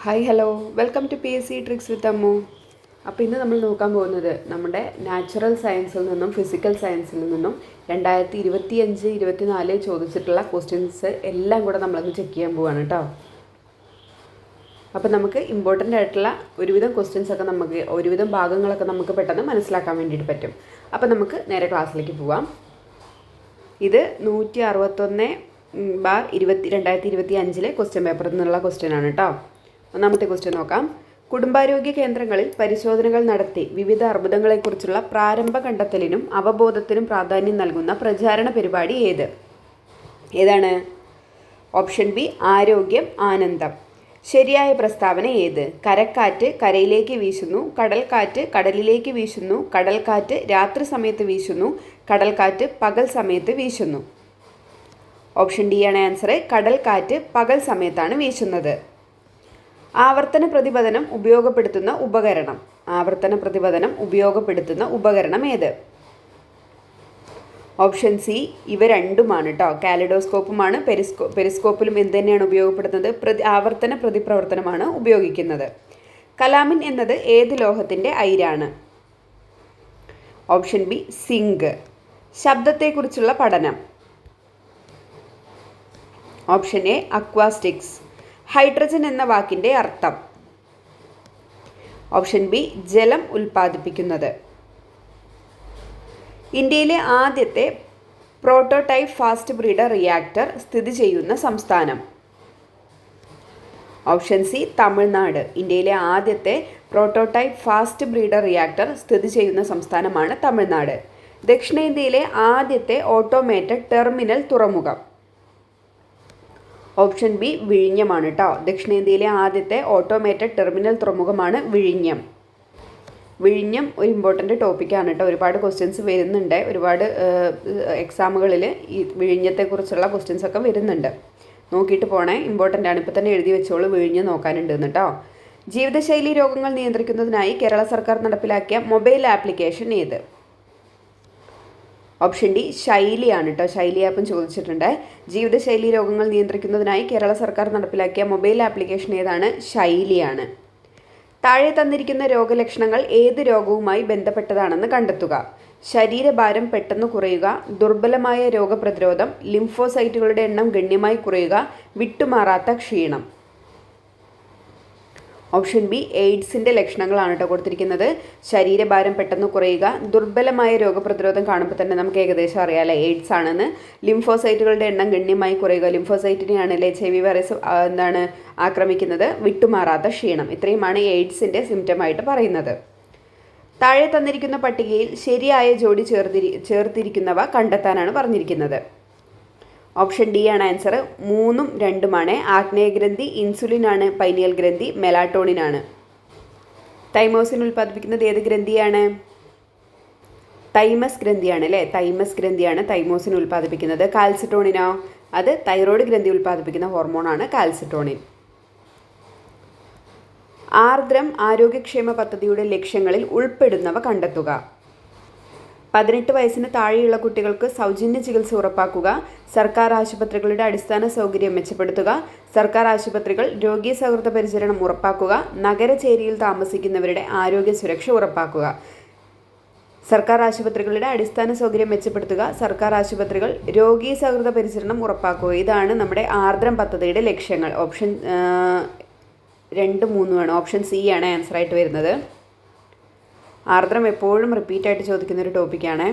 Hi hello welcome to P S C tricks with Ammu. അപ്പോൾ ഇന്ന് നമ്മൾ നോക്കാൻ പോകുന്നത് നമ്മുടെ നാച്ചുറൽ സയൻസിൽ നിന്നും ഫിസിക്കൽ സയൻസിൽ നിന്നും 2025-24 ചോദിച്ചിട്ടുള്ള ക്വസ്റ്റ്യൻസ് എല്ലാം കൂടെ നമ്മളൊന്ന് ചെക്ക് ചെയ്യാൻ പോവാണ് കേട്ടോ. അപ്പോൾ നമുക്ക് ഇമ്പോർട്ടൻ്റ് ആയിട്ടുള്ള ഒരുവിധം ക്വസ്റ്റ്യൻസ് ഒക്കെ ഒരുവിധം ഭാഗങ്ങളൊക്കെ നമുക്ക് പെട്ടെന്ന് മനസ്സിലാക്കാൻ വേണ്ടിയിട്ട് പറ്റും. അപ്പോൾ നമുക്ക് നേരെ ക്ലാസ്സിലേക്ക് പോവാം. ഇത് 161/2025 ക്വസ്റ്റ്യൻ പേപ്പറിൽ നിന്നുള്ള ക്വസ്റ്റ്യൻ ആണ് കേട്ടോ. ഒന്നാമത്തെ ക്വസ്റ്റ്യൻ നോക്കാം. കുടുംബാരോഗ്യ കേന്ദ്രങ്ങളിൽ പരിശോധനകൾ നടത്തി വിവിധ അർബുദങ്ങളെക്കുറിച്ചുള്ള പ്രാരംഭ കണ്ടെത്തലിനും അവബോധത്തിനും പ്രാധാന്യം നൽകുന്ന പ്രചാരണ പരിപാടി ഏതാണ്? ഓപ്ഷൻ ബി ആരോഗ്യം ആനന്ദം. ശരിയായ പ്രസ്താവന ഏത്? കരക്കാറ്റ് കരയിലേക്ക് വീശുന്നു, കടൽക്കാറ്റ് കടലിലേക്ക് വീശുന്നു, കടൽക്കാറ്റ് രാത്രി സമയത്ത് വീശുന്നു, കടൽക്കാറ്റ് പകൽ സമയത്ത് വീശുന്നു. ഓപ്ഷൻ ഡി ആണ് ആൻസർ. കടൽക്കാറ്റ് പകൽ സമയത്താണ് വീശുന്നത്. ആവർത്തന പ്രതിപദനം ഉപയോഗപ്പെടുത്തുന്ന ഉപകരണം ഏത്? ഓപ്ഷൻ സി ഇവ രണ്ടുമാണ് കേട്ടോ. കാലിഡോസ്കോപ്പുമാണ്. പെരിസ്കോപ്പിലും എന്ത് തന്നെയാണ് ഉപയോഗപ്പെടുത്തുന്നത്? ആവർത്തന പ്രതിപ്രവർത്തനമാണ് ഉപയോഗിക്കുന്നത്. കലാമിൻ എന്നത് ഏത് ലോഹത്തിൻ്റെ അയിരാണ്? Option B zinc. ശബ്ദത്തെക്കുറിച്ചുള്ള പഠനം. Option A acoustics. ഹൈഡ്രജൻ എന്ന വാക്കിൻ്റെ അർത്ഥം. ഓപ്ഷൻ ബി ജലം ഉൽപ്പാദിപ്പിക്കുന്നത്. ഇന്ത്യയിലെ ആദ്യത്തെ പ്രോട്ടോടൈപ്പ് ഫാസ്റ്റ് ബ്രീഡർ റിയാക്ടർ സ്ഥിതി ചെയ്യുന്ന സംസ്ഥാനം. Option C Tamil Nadu. ഇന്ത്യയിലെ ആദ്യത്തെ പ്രോട്ടോടൈപ്പ് ഫാസ്റ്റ് ബ്രീഡർ റിയാക്ടർ സ്ഥിതി ചെയ്യുന്ന സംസ്ഥാനമാണ് തമിഴ്നാട്. ദക്ഷിണേന്ത്യയിലെ ആദ്യത്തെ ഓട്ടോമേറ്റഡ് ടെർമിനൽ തുറമുഖം. ഓപ്ഷൻ ബി വിഴിഞ്ഞമാണ് കേട്ടോ. ദക്ഷിണേന്ത്യയിലെ ആദ്യത്തെ ഓട്ടോമേറ്റഡ് ടെർമിനൽ തുറമുഖമാണ് വിഴിഞ്ഞം. വിഴിഞ്ഞം ഒരു ഇമ്പോർട്ടൻ്റ് ടോപ്പിക്കാണ് കേട്ടോ. ഒരുപാട് ക്വസ്റ്റ്യൻസ് വരുന്നുണ്ട്. ഒരുപാട് എക്സാമുകളിൽ ഈ വിഴിഞ്ഞത്തെക്കുറിച്ചുള്ള ക്വസ്റ്റ്യൻസ് ഒക്കെ വരുന്നുണ്ട്. നോക്കിയിട്ട് പോണേ, ഇമ്പോർട്ടൻ്റ് ആണ്. ഇപ്പോൾ തന്നെ എഴുതി വെച്ചോളൂ, വിഴിഞ്ഞം നോക്കാനുണ്ട് കേട്ടോ. ജീവിതശൈലി രോഗങ്ങൾ നിയന്ത്രിക്കുന്നതിനായി കേരള സർക്കാർ നടപ്പിലാക്കിയ മൊബൈൽ ആപ്ലിക്കേഷൻ ഏത്? ഓപ്ഷൻ ഡി ശൈലിയാണ് കേട്ടോ. ശൈലി ആപ്പും ചോദിച്ചിട്ടുണ്ട്. ജീവിതശൈലി രോഗങ്ങൾ നിയന്ത്രിക്കുന്നതിനായി കേരള സർക്കാർ നടപ്പിലാക്കിയ മൊബൈൽ ആപ്ലിക്കേഷൻ ഏതാണ്? ശൈലിയാണ്. താഴെ തന്നിരിക്കുന്ന രോഗലക്ഷണങ്ങൾ ഏത് രോഗവുമായി ബന്ധപ്പെട്ടതാണെന്ന് കണ്ടെത്തുക. ശരീരഭാരം പെട്ടെന്ന് കുറയുക, ദുർബലമായ രോഗപ്രതിരോധം, ലിംഫോസൈറ്റുകളുടെ എണ്ണം ഗണ്യമായി കുറയുക, വിട്ടുമാറാത്ത ക്ഷീണം. ഓപ്ഷൻ ബി എയ്ഡ്സിൻ്റെ ലക്ഷണങ്ങളാണ് കേട്ടോ കൊടുത്തിരിക്കുന്നത്. ശരീരഭാരം പെട്ടെന്ന് കുറയുക, ദുർബലമായ രോഗപ്രതിരോധം കാണുമ്പോൾ തന്നെ നമുക്ക് ഏകദേശം അറിയാമല്ലേ എയ്ഡ്സ് ആണെന്ന്. ലിംഫോസൈറ്റുകളുടെ എണ്ണം ഗണ്യമായി കുറയുക, ലിംഫോസൈറ്റിനെയാണ് HIV വൈറസ് ആക്രമിക്കുന്നത്. വിട്ടുമാറാത്ത ക്ഷീണം. ഇത്രയുമാണ് എയ്ഡ്സിൻ്റെ സിംറ്റമായിട്ട് പറയുന്നത്. താഴെ തന്നിരിക്കുന്ന പട്ടികയിൽ ശരിയായ ജോഡി ചേർത്തിരിക്കുന്നവ കണ്ടെത്താനാണ് പറഞ്ഞിരിക്കുന്നത്. ഓപ്ഷൻ ഡി ആണ് ആൻസർ. 3ഉം 2ഉമാണ്. ആഗ്നേയഗ്രന്ഥി ഇൻസുലിനാണ്. പൈനിയൽ ഗ്രന്ഥി മെലാറ്റോണിനാണ്. തൈമോസിൻ ഉൽപ്പാദിപ്പിക്കുന്നത് ഏത് ഗ്രന്ഥിയാണ്? തൈമസ് ഗ്രന്ഥിയാണ് അല്ലേ. തൈമസ് ഗ്രന്ഥിയാണ് തൈമോസിൻ ഉൽപ്പാദിപ്പിക്കുന്നത്. കാൽസിറ്റോണിനോ? അത് തൈറോയ്ഡ് ഗ്രന്ഥി ഉൽപ്പാദിപ്പിക്കുന്ന ഹോർമോണാണ് കാൽസിറ്റോണിൻ. ആർദ്രം ആരോഗ്യക്ഷേമ പദ്ധതിയുടെ ലക്ഷ്യങ്ങളിൽ ഉൾപ്പെടുന്നവ കണ്ടെത്തുക. 18 വയസ്സിന് താഴെയുള്ള കുട്ടികൾക്ക് സൗജന്യ ചികിത്സ ഉറപ്പാക്കുക, സർക്കാർ ആശുപത്രികളുടെ അടിസ്ഥാന സൗകര്യം മെച്ചപ്പെടുത്തുക, സർക്കാർ ആശുപത്രികൾ രോഗീ സൗഹൃദ പരിചരണം ഉറപ്പാക്കുക, നഗരചേരിയിൽ താമസിക്കുന്നവരുടെ ആരോഗ്യ സുരക്ഷ ഉറപ്പാക്കുക. സർക്കാർ ആശുപത്രികളുടെ അടിസ്ഥാന സൗകര്യം മെച്ചപ്പെടുത്തുക, സർക്കാർ ആശുപത്രികൾ രോഗീ സൗഹൃദ പരിചരണം ഉറപ്പാക്കുക. ഇതാണ് നമ്മുടെ ആർദ്രം പദ്ധതിയുടെ ലക്ഷ്യങ്ങൾ. ഓപ്ഷൻ 2, 3 ഓപ്ഷൻ സി ആണ് ആൻസറായിട്ട് വരുന്നത്. ആർദ്രം എപ്പോഴും റിപ്പീറ്റായിട്ട് ചോദിക്കുന്ന ഒരു ടോപ്പിക്കാണ്.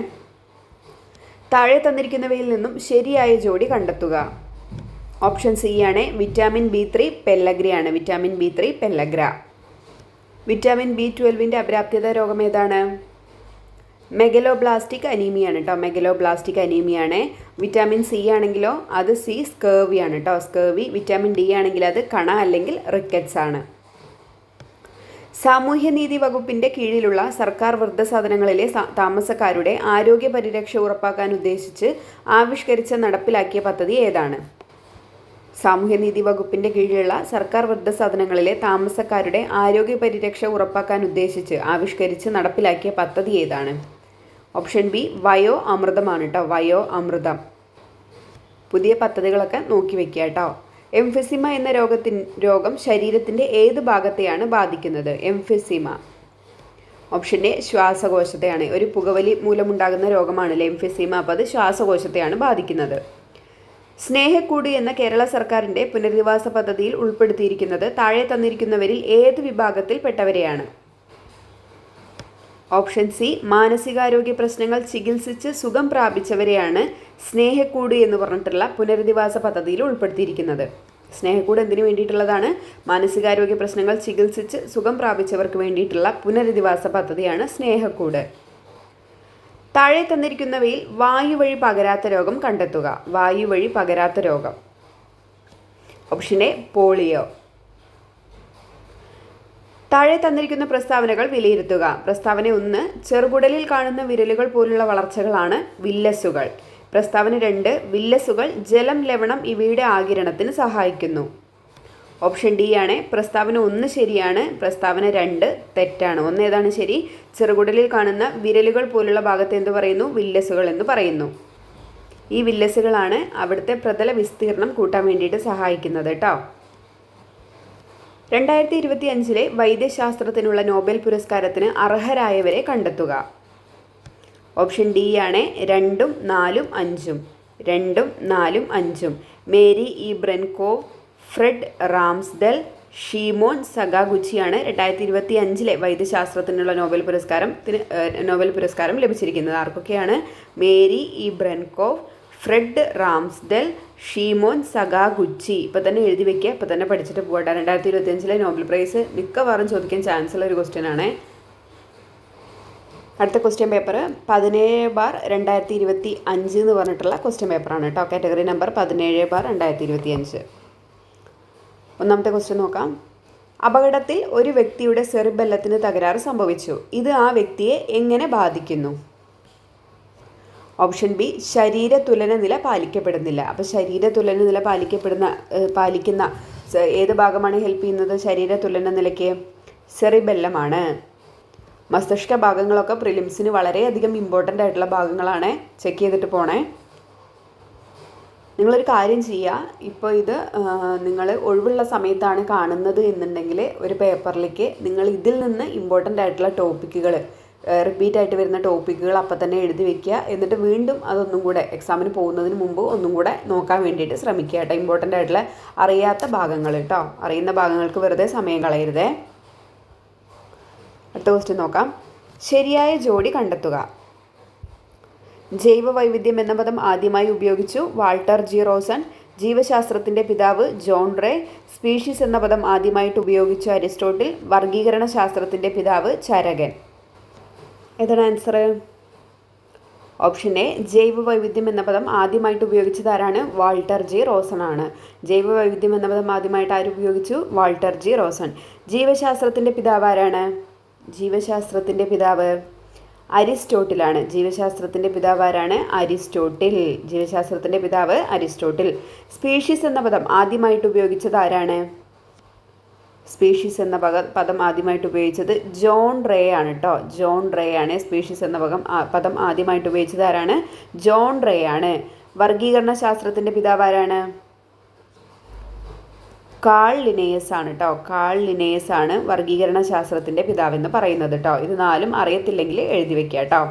താഴെ തന്നിരിക്കുന്നവയിൽ നിന്നും ശരിയായ ജോഡി കണ്ടെത്തുക. ഓപ്ഷൻ സി ആണ്. വിറ്റാമിൻ B3 പെല്ലഗ്രയാണ്. Vitamin B3 pellagra. വിറ്റാമിൻ B12ൻ്റെ അപ്രാപ്യത രോഗം ഏതാണ്? മെഗലോബ്ലാസ്റ്റിക് അനീമിയാണ് കേട്ടോ. മെഗലോബ്ലാസ്റ്റിക് അനീമിയാണ്. വിറ്റാമിൻ സി ആണെങ്കിലോ അത് സി സ്കേർവിയാണ് കേട്ടോ. സ്കേർവി. വിറ്റാമിൻ ഡി ആണെങ്കിൽ അത് കണ അല്ലെങ്കിൽ റിക്കറ്റ്സ് ആണ്. സാമൂഹ്യനീതി വകുപ്പിൻ്റെ കീഴിലുള്ള സർക്കാർ വൃദ്ധസദനങ്ങളിലെ താമസക്കാരുടെ ആരോഗ്യ പരിരക്ഷ ഉറപ്പാക്കാൻ ഉദ്ദേശിച്ച് ആവിഷ്കരിച്ച നടപ്പിലാക്കിയ പദ്ധതി ഏതാണ്? സാമൂഹ്യനീതി വകുപ്പിൻ്റെ കീഴിലുള്ള സർക്കാർ വൃദ്ധസദനങ്ങളിലെ താമസക്കാരുടെ ആരോഗ്യ പരിരക്ഷ ഉറപ്പാക്കാൻ ഉദ്ദേശിച്ച് ആവിഷ്കരിച്ച് നടപ്പിലാക്കിയ പദ്ധതി ഏതാണ്? ഓപ്ഷൻ ബി വയോ അമൃതമാണ് കേട്ടോ. വയോ അമൃതം. പുതിയ പദ്ധതികളൊക്കെ നോക്കി വെക്കുക കേട്ടോ. എംഫിസിമ എന്ന രോഗം ശരീരത്തിൻ്റെ ഏത് ഭാഗത്തെയാണ് ബാധിക്കുന്നത്? എംഫിസിമ. ഓപ്ഷൻ എ ശ്വാസകോശത്തെയാണ്. ഒരു പുകവലി മൂലമുണ്ടാകുന്ന രോഗമാണല്ലേ എംഫിസിമ. അപ്പോൾ അത് ശ്വാസകോശത്തെയാണ് ബാധിക്കുന്നത്. സ്നേഹക്കൂട് എന്ന കേരള സർക്കാരിൻ്റെ പുനരധിവാസ പദ്ധതിയിൽ ഉൾപ്പെടുത്തിയിരിക്കുന്നത് താഴെ തന്നിരിക്കുന്നവരിൽ ഏത് വിഭാഗത്തിൽ പെട്ടവരെയാണ്? ഓപ്ഷൻ സി മാനസികാരോഗ്യ പ്രശ്നങ്ങൾ ചികിത്സിച്ച് സുഖം പ്രാപിച്ചവരെയാണ് സ്നേഹക്കൂട് എന്ന് പറഞ്ഞിട്ടുള്ള പുനരധിവാസ പദ്ധതിയിൽ ഉൾപ്പെടുത്തിയിരിക്കുന്നത്. സ്നേഹക്കൂട് എന്തിനു വേണ്ടിയിട്ടുള്ളതാണ്? മാനസികാരോഗ്യ പ്രശ്നങ്ങൾ ചികിത്സിച്ച് സുഖം പ്രാപിച്ചവർക്ക് വേണ്ടിയിട്ടുള്ള പുനരധിവാസ പദ്ധതിയാണ് സ്നേഹക്കൂട്. താഴെ തന്നിരിക്കുന്നവയിൽ വായു വഴി പകരാത്ത രോഗം കണ്ടെത്തുക. വായു വഴി പകരാത്ത രോഗം. Option A polio. താഴെ തന്നിരിക്കുന്ന പ്രസ്താവനകൾ വിലയിരുത്തുക. പ്രസ്താവന 1 ചെറുകുടലിൽ കാണുന്ന വിരലുകൾ പോലുള്ള വളർച്ചകളാണ് വില്ലസുകൾ. പ്രസ്താവന 2 വില്ലസുകൾ ജലം, ലവണം ഇവയുടെ ആഗിരണത്തിന് സഹായിക്കുന്നു. ഓപ്ഷൻ ഡി ആണ്. പ്രസ്താവന 1 ശരിയാണ്, പ്രസ്താവന 2 തെറ്റാണ്. 1 ഏതാണ് ശരി? ചെറുകുടലിൽ കാണുന്ന വിരലുകൾ പോലുള്ള ഭാഗത്ത് എന്ത് പറയുന്നു? വില്ലസുകൾ എന്ന് പറയുന്നു. ഈ വില്ലസുകളാണ് അവിടുത്തെ പ്രതല വിസ്തീർണം കൂട്ടാൻ വേണ്ടിയിട്ട് സഹായിക്കുന്നത് കേട്ടോ. 2025 വൈദ്യശാസ്ത്രത്തിനുള്ള നോബൽ പുരസ്കാരത്തിന് അർഹരായവരെ കണ്ടെത്തുക. ഓപ്ഷൻ ഡി ആണ് 2, 4, 5. 2, 4, 5. Mary E Brunkow, Fred Ramsdell, Shimon സഗാഗുച്ചിയാണ് 2025 വൈദ്യശാസ്ത്രത്തിനുള്ള നോബൽ പുരസ്കാരം ലഭിച്ചിരിക്കുന്നത്. ആർക്കൊക്കെയാണ്? Mary E Brunkow, Fred Ramsdell, Shimon Sakaguchi. ഇപ്പോൾ തന്നെ എഴുതി വെക്കുക, ഇപ്പോൾ തന്നെ പഠിച്ചിട്ട് പോകട്ടെ. 2025 നോബൽ പ്രൈസ് മിക്കവാറും ചോദിക്കാൻ ചാൻസ് ഉള്ള ഒരു ക്വസ്റ്റ്യൻ ആണ്. അടുത്ത ക്വസ്റ്റ്യൻ പേപ്പർ 17/2025 എന്ന് പറഞ്ഞിട്ടുള്ള ക്വസ്റ്റ്യൻ പേപ്പറാണ് കേട്ടോ. Category number 17/2025. ഒന്നാമത്തെ ക്വസ്റ്റ്യൻ നോക്കാം. അപകടത്തിൽ ഒരു വ്യക്തിയുടെ സെറിബെല്ലത്തിന് തകരാറ് സംഭവിച്ചു. ഇത് ആ വ്യക്തിയെ എങ്ങനെ ബാധിക്കുന്നു? ഓപ്ഷൻ ബി ശരീരതുലന നില പാലിക്കപ്പെടുന്നില്ല. അപ്പോൾ ശരീരതുലന നില പാലിക്കുന്ന ഏത് ഭാഗമാണ് ഹെൽപ്പ് ചെയ്യുന്നത്? ശരീരതുലന നിലയ്ക്ക് സെറിബെല്ലമാണ്. മസ്തിഷ്ക ഭാഗങ്ങളൊക്കെ പ്രിലിംസിന് വളരെയധികം ഇമ്പോർട്ടൻ്റ് ആയിട്ടുള്ള ഭാഗങ്ങളാണ്. ചെക്ക് ചെയ്തിട്ട് പോണേ. നിങ്ങളൊരു കാര്യം ചെയ്യുക. ഇപ്പോൾ ഇത് നിങ്ങൾ ഒഴിവുള്ള സമയത്താണ് കാണുന്നത് എന്നുണ്ടെങ്കിൽ ഒരു പേപ്പറിലേക്ക് നിങ്ങൾ ഇതിൽ നിന്ന് ഇമ്പോർട്ടൻ്റ് ആയിട്ടുള്ള ടോപ്പിക്കുകൾ, റിപ്പീറ്റ് ആയിട്ട് വരുന്ന ടോപ്പിക്കുകൾ അപ്പം തന്നെ എഴുതി വെക്കുക. എന്നിട്ട് വീണ്ടും അതൊന്നും കൂടെ എക്സാമിന് പോകുന്നതിന് മുമ്പ് ഒന്നും കൂടെ നോക്കാൻ വേണ്ടിയിട്ട് ശ്രമിക്കുക കേട്ടോ. ഇമ്പോർട്ടൻ്റ് ആയിട്ടുള്ള അറിയാത്ത ഭാഗങ്ങൾ കേട്ടോ. അറിയുന്ന ഭാഗങ്ങൾക്ക് വെറുതെ സമയം കളയരുതേ. അടുത്ത ക്വസ്റ്റ്യൻ നോക്കാം. ശരിയായ ജോഡി കണ്ടെത്തുക. ജൈവ വൈവിധ്യം എന്ന പദം ആദ്യമായി ഉപയോഗിച്ചു വാൾട്ടർ ജി റോസൺ. ജീവശാസ്ത്രത്തിൻ്റെ പിതാവ് ജോൺ റേ. സ്പീഷീസ് എന്ന പദം ആദ്യമായിട്ട് ഉപയോഗിച്ചു അരിസ്റ്റോട്ടിൽ. വർഗീകരണ ശാസ്ത്രത്തിൻ്റെ പിതാവ് ചരകൻ. ഏതാണ് ആൻസർ? ഓപ്ഷൻ എ ജൈവ വൈവിധ്യം എന്ന പദം ആദ്യമായിട്ട് ഉപയോഗിച്ചത് ആരാണ്? വാൾട്ടർ ജി റോസൺ ആണ്. ജൈവ വൈവിധ്യം എന്ന പദം ആദ്യമായിട്ട് ആര് ഉപയോഗിച്ചു? Walter G റോസൺ. ജീവശാസ്ത്രത്തിൻ്റെ പിതാവ് ആരാണ്? ജീവശാസ്ത്രത്തിൻ്റെ പിതാവ് അരിസ്റ്റോട്ടിലാണ്. ജീവശാസ്ത്രത്തിൻ്റെ പിതാവ് ആരാണ്? അരിസ്റ്റോട്ടിൽ. ജീവശാസ്ത്രത്തിൻ്റെ പിതാവ് അരിസ്റ്റോട്ടിൽ. സ്പീഷീസ് എന്ന പദം ആദ്യമായിട്ട് ഉപയോഗിച്ചത് ആരാണ്? സ്പീഷീസ് എന്ന പദം ആദ്യമായിട്ട് ഉപയോഗിച്ചത് ജോൺ റേ ആണ് കേട്ടോ. ജോൺ റേ ആണ്. സ്പീഷീസ് എന്ന പദം ആദ്യമായിട്ട് ഉപയോഗിച്ചത് ആരാണ്? ജോൺ റേ ആണ്. വർഗീകരണ ശാസ്ത്രത്തിൻ്റെ പിതാവ് ആരാണ്? കാൾ ലിനേയസ് ആണ് കേട്ടോ. കാൾ ലിനേയസ് ആണ് വർഗീകരണ ശാസ്ത്രത്തിൻ്റെ പിതാവെന്ന് പറയുന്നത് കേട്ടോ. ഇത് 4 അറിയത്തില്ലെങ്കിൽ എഴുതി വെക്കുക കേട്ടോ.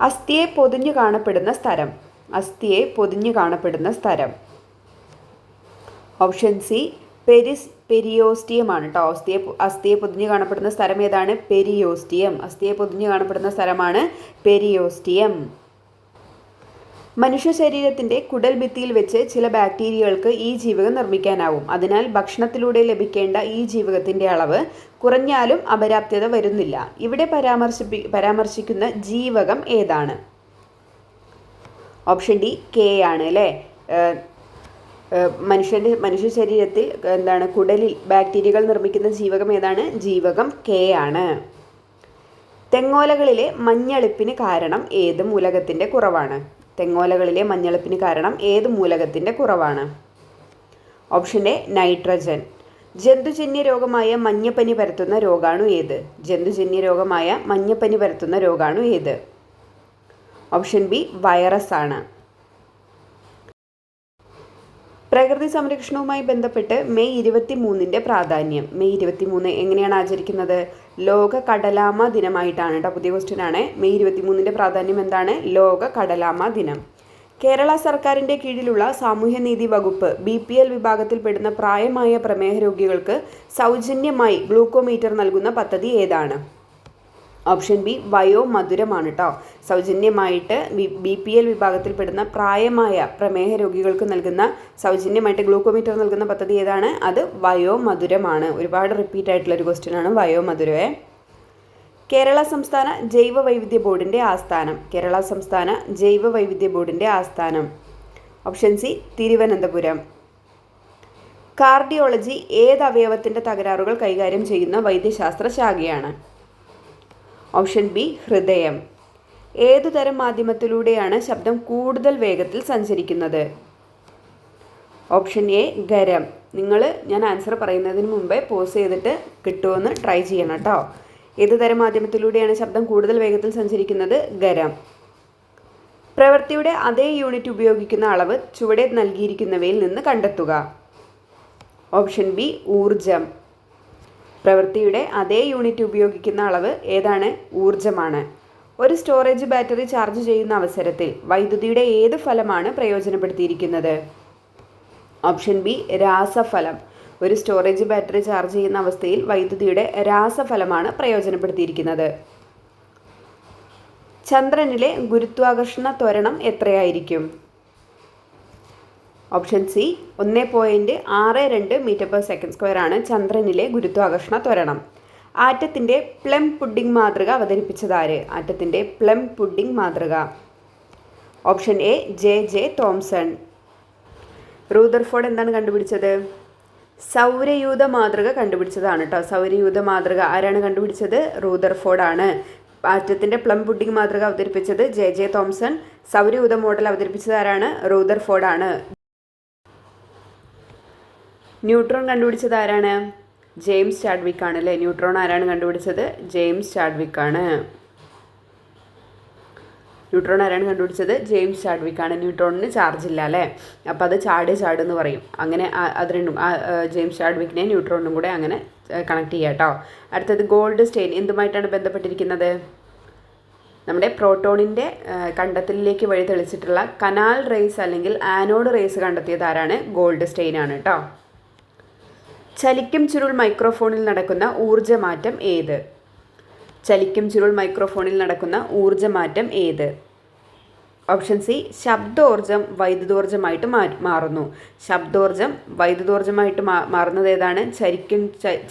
അസ്ഥിയെ പൊതിഞ്ഞു കാണപ്പെടുന്ന സ്ഥലം. അസ്ഥിയെ പൊതിഞ്ഞു കാണപ്പെടുന്ന സ്ഥലം. ഓപ്ഷൻ സി പെരിയോസ്റ്റിയം ആണ് കേട്ടോ. അസ്ഥിയെ പൊതിഞ്ഞു കാണപ്പെടുന്ന സ്ഥലം ഏതാണ്? പെരിയോസ്റ്റിയം. അസ്ഥിയെ പൊതിഞ്ഞു കാണപ്പെടുന്ന സ്ഥലമാണ് പെരിയോസ്റ്റിയം. മനുഷ്യ ശരീരത്തിൻ്റെ കുടൽ ഭിത്തിയിൽ വെച്ച് ചില ബാക്ടീരിയകൾക്ക് ഈ ജീവകം നിർമ്മിക്കാനാവും. അതിനാൽ ഭക്ഷണത്തിലൂടെ ലഭിക്കേണ്ട ഈ ജീവകത്തിൻ്റെ അളവ് കുറഞ്ഞാലും അപര്യാപ്തത വരുന്നില്ല. ഇവിടെ പരാമർശിക്കുന്ന ജീവകം ഏതാണ്? ഓപ്ഷൻ ഡി കെ ആണ് അല്ലേ. മനുഷ്യ ശരീരത്തിൽ കുടലിൽ ബാക്ടീരിയകൾ നിർമ്മിക്കുന്ന ജീവകം ഏതാണ്? ജീവകം കെ ആണ്. തെങ്ങോലകളിലെ മഞ്ഞളിപ്പിന് കാരണം ഏത് മൂലകത്തിൻ്റെ കുറവാണ്? തെങ്ങോലകളിലെ മഞ്ഞളിപ്പിന് കാരണം ഏത് മൂലകത്തിൻ്റെ കുറവാണ്? Option A nitrogen. ജന്തുജന്യ രോഗമായ മഞ്ഞപ്പനി പരത്തുന്ന രോഗാണു ഏത്? ജന്തുജന്യ രോഗമായ മഞ്ഞപ്പനി പരത്തുന്ന രോഗാണു ഏത്? ഓപ്ഷൻ ബി വൈറസ് ആണ്. പ്രകൃതി സംരക്ഷണവുമായി ബന്ധപ്പെട്ട് മെയ് 23 പ്രാധാന്യം. മെയ് 23 എങ്ങനെയാണ് ആചരിക്കുന്നത്? ലോക കടലാമ ദിനമായിട്ടാണ് കേട്ടോ. പുതിയ ക്വസ്റ്റ്യൻ ആണ്. മെയ് 23 പ്രാധാന്യം എന്താണ്? ലോക കടലാമ ദിനം. കേരള സർക്കാരിൻ്റെ കീഴിലുള്ള സാമൂഹ്യനീതി വകുപ്പ് BPL വിഭാഗത്തിൽപ്പെടുന്ന പ്രായമായ പ്രമേഹ രോഗികൾക്ക് സൗജന്യമായി ഗ്ലൂക്കോമീറ്റർ നൽകുന്ന പദ്ധതി ഏതാണ്? ഓപ്ഷൻ ബി വയോമധുരമാണ് കേട്ടോ. സൗജന്യമായിട്ട് BPL വിഭാഗത്തിൽപ്പെടുന്ന പ്രായമായ പ്രമേഹ രോഗികൾക്ക് നൽകുന്ന സൗജന്യമായിട്ട് ഗ്ലൂക്കോമീറ്റർ നൽകുന്ന പദ്ധതി ഏതാണ്? അത് വയോമധുരമാണ്. ഒരുപാട് റിപ്പീറ്റ് ആയിട്ടുള്ള ഒരു ക്വസ്റ്റ്യൻ ആണ് വയോമധുരമേ. കേരള സംസ്ഥാന ജൈവ വൈവിധ്യ ബോർഡിൻ്റെ ആസ്ഥാനം. കേരള സംസ്ഥാന ജൈവ വൈവിധ്യ ബോർഡിൻ്റെ ആസ്ഥാനം. Option C Thiruvananthapuram. കാർഡിയോളജി ഏത് അവയവത്തിൻ്റെ തകരാറുകൾ കൈകാര്യം ചെയ്യുന്ന വൈദ്യശാസ്ത്ര ശാഖയാണ്? ഓപ്ഷൻ ബി ഹൃദയം. ഏതുതരം മാധ്യമത്തിലൂടെയാണ് ശബ്ദം കൂടുതൽ വേഗത്തിൽ സഞ്ചരിക്കുന്നത്? Option A garam. ഞാൻ ആൻസർ പറയുന്നതിന് മുമ്പേ പോസ് ചെയ്തിട്ട് കിട്ടുമെന്ന് ട്രൈ ചെയ്യണം കേട്ടോ. ഏത് തരം മാധ്യമത്തിലൂടെയാണ് ശബ്ദം കൂടുതൽ വേഗത്തിൽ സഞ്ചരിക്കുന്നത്? ഗരം. പ്രവൃത്തിയുടെ അതേ യൂണിറ്റ് ഉപയോഗിക്കുന്ന അളവ് ചുവടെ നൽകിയിരിക്കുന്നവയിൽ നിന്ന് കണ്ടെത്തുക. ഓപ്ഷൻ ബി ഊർജം. പ്രവൃത്തിയുടെ അതേ യൂണിറ്റ് ഉപയോഗിക്കുന്ന അളവ് ഏതാണ്? ഊർജമാണ്. ഒരു സ്റ്റോറേജ് ബാറ്ററി ചാർജ് ചെയ്യുന്ന അവസരത്തിൽ വൈദ്യുതിയുടെ ഏത് ഫലമാണ് പ്രയോജനപ്പെടുത്തിയിരിക്കുന്നത്? Option B രാസഫലം. ഒരു സ്റ്റോറേജ് ബാറ്ററി ചാർജ് ചെയ്യുന്ന അവസ്ഥയിൽ വൈദ്യുതിയുടെ രാസഫലമാണ് പ്രയോജനപ്പെടുത്തിയിരിക്കുന്നത്. ചന്ദ്രനിലെ ഗുരുത്വാകർഷണ ത്വരണം എത്രയായിരിക്കും? ഓപ്ഷൻ സി 1.62 m/s² ആണ് ചന്ദ്രനിലെ ഗുരുത്വാകർഷണ ത്വരണം. ആറ്റത്തിൻ്റെ പ്ലം പുഡിംഗ് മാതൃക അവതരിപ്പിച്ചതാര്? ആറ്റത്തിൻ്റെ പ്ലം പുഡിംഗ് മാതൃക. Option A J.J. Thomson. Rutherford എന്താണ് കണ്ടുപിടിച്ചത്? സൗരയൂഥ മാതൃക കണ്ടുപിടിച്ചതാണ് കേട്ടോ. സൗരയൂഥ മാതൃക ആരാണ് കണ്ടുപിടിച്ചത്? റൂദർഫോർഡ് ആണ്. ആറ്റത്തിൻ്റെ പ്ലം പുഡിംഗ് മാതൃക അവതരിപ്പിച്ചത് J.J. തോംസൺ. സൗരയൂഥ മോഡൽ അവതരിപ്പിച്ചത് ആരാണ്? റൂദർഫോർഡ് ആണ്. ന്യൂട്രോൺ കണ്ടുപിടിച്ചത് ആരാണ്? ജെയിംസ് ചാഡ്വിക്ക് ആണ് അല്ലേ. ന്യൂട്രോൺ ആരാണ് കണ്ടുപിടിച്ചത്? ജെയിംസ് ചാഡ്വിക്ക് ആണ്. ന്യൂട്രോൺ ആരാണ് കണ്ടുപിടിച്ചത്? ജെയിംസ് ചാഡ്വിക്ക് ആണ്. ന്യൂട്രോണിന് ചാർജ് ഇല്ല അല്ലേ, അപ്പോൾ അത് ചാടെന്ന് പറയും. അങ്ങനെ അത് രണ്ടും ജെയിംസ് ചാഡ്വിക്കിനെ ന്യൂട്രോണിനും കൂടെ അങ്ങനെ കണക്ട് ചെയ്യാം കേട്ടോ. അടുത്തത് ഗോൾഡ് സ്റ്റെയിൻ എന്തുമായിട്ടാണ് ബന്ധപ്പെട്ടിരിക്കുന്നത്? നമ്മുടെ പ്രോട്ടോണിൻ്റെ കണ്ടെത്തലിലേക്ക് വഴി തെളിച്ചിട്ടുള്ള കനാൽ റേസ് അല്ലെങ്കിൽ ആനോഡ് റേസ് കണ്ടെത്തിയത് ആരാണ്? ഗോൾഡ് സ്റ്റെയിൻ ആണ് കേട്ടോ. ചലിക്കും ചുരുൾ മൈക്രോഫോണിൽ നടക്കുന്ന ഊർജ്ജമാറ്റം ഏത്? ചലിക്കും ചുരുൾ മൈക്രോഫോണിൽ നടക്കുന്ന ഊർജ്ജമാറ്റം ഏത്? ഓപ്ഷൻ സി ശബ്ദോർജ്ജം വൈദ്യുതോർജ്ജമായിട്ട് മാറുന്നു. ശബ്ദോർജ്ജം വൈദ്യുതോർജ്ജമായിട്ട് മാറുന്നത് ഏതാണ്?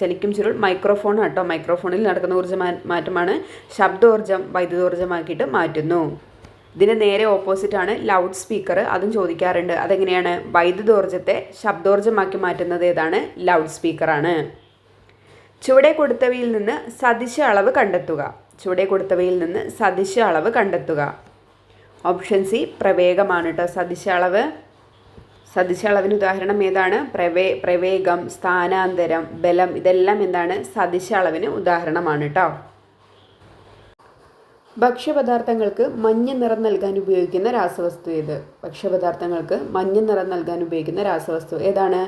ചലിക്കും ചുരുൾ മൈക്രോഫോൺ കേട്ടോ. മൈക്രോഫോണിൽ നടക്കുന്ന ഊർജ്ജ മാറ്റമാണ് ശബ്ദോർജ്ജം വൈദ്യുതോർജ്ജമാക്കിയിട്ട് മാറ്റുന്നു. ഇതിന് നേരെ ഓപ്പോസിറ്റാണ് ലൗഡ് സ്പീക്കർ. അതും ചോദിക്കാറുണ്ട്. അതെങ്ങനെയാണ്? വൈദ്യുതോർജ്ജത്തെ ശബ്ദോർജ്ജമാക്കി മാറ്റുന്നത് ഏതാണ്? ലൗഡ് സ്പീക്കറാണ്. ചുവടെ കൊടുത്തവയിൽ നിന്ന് സദിശ അളവ് കണ്ടെത്തുക. ചുവടെ കൊടുത്തവയിൽ നിന്ന് സദിശ അളവ് കണ്ടെത്തുക. ഓപ്ഷൻ സി പ്രവേഗമാണ് കേട്ടോ. സദിശ അളവിന് ഉദാഹരണം ഏതാണ്? പ്രവേഗം, സ്ഥാനാന്തരം, ബലം, ഇതെല്ലാം എന്താണ്? സദിശ അളവിന് ഉദാഹരണമാണ് കേട്ടോ. ഭക്ഷ്യപദാർത്ഥങ്ങൾക്ക് മഞ്ഞ നിറം നൽകാൻ ഉപയോഗിക്കുന്ന രാസവസ്തു ഏത്? ഭക്ഷ്യപദാർത്ഥങ്ങൾക്ക് മഞ്ഞ നിറം നൽകാൻ ഉപയോഗിക്കുന്ന രാസവസ്തു ഏതാണ്?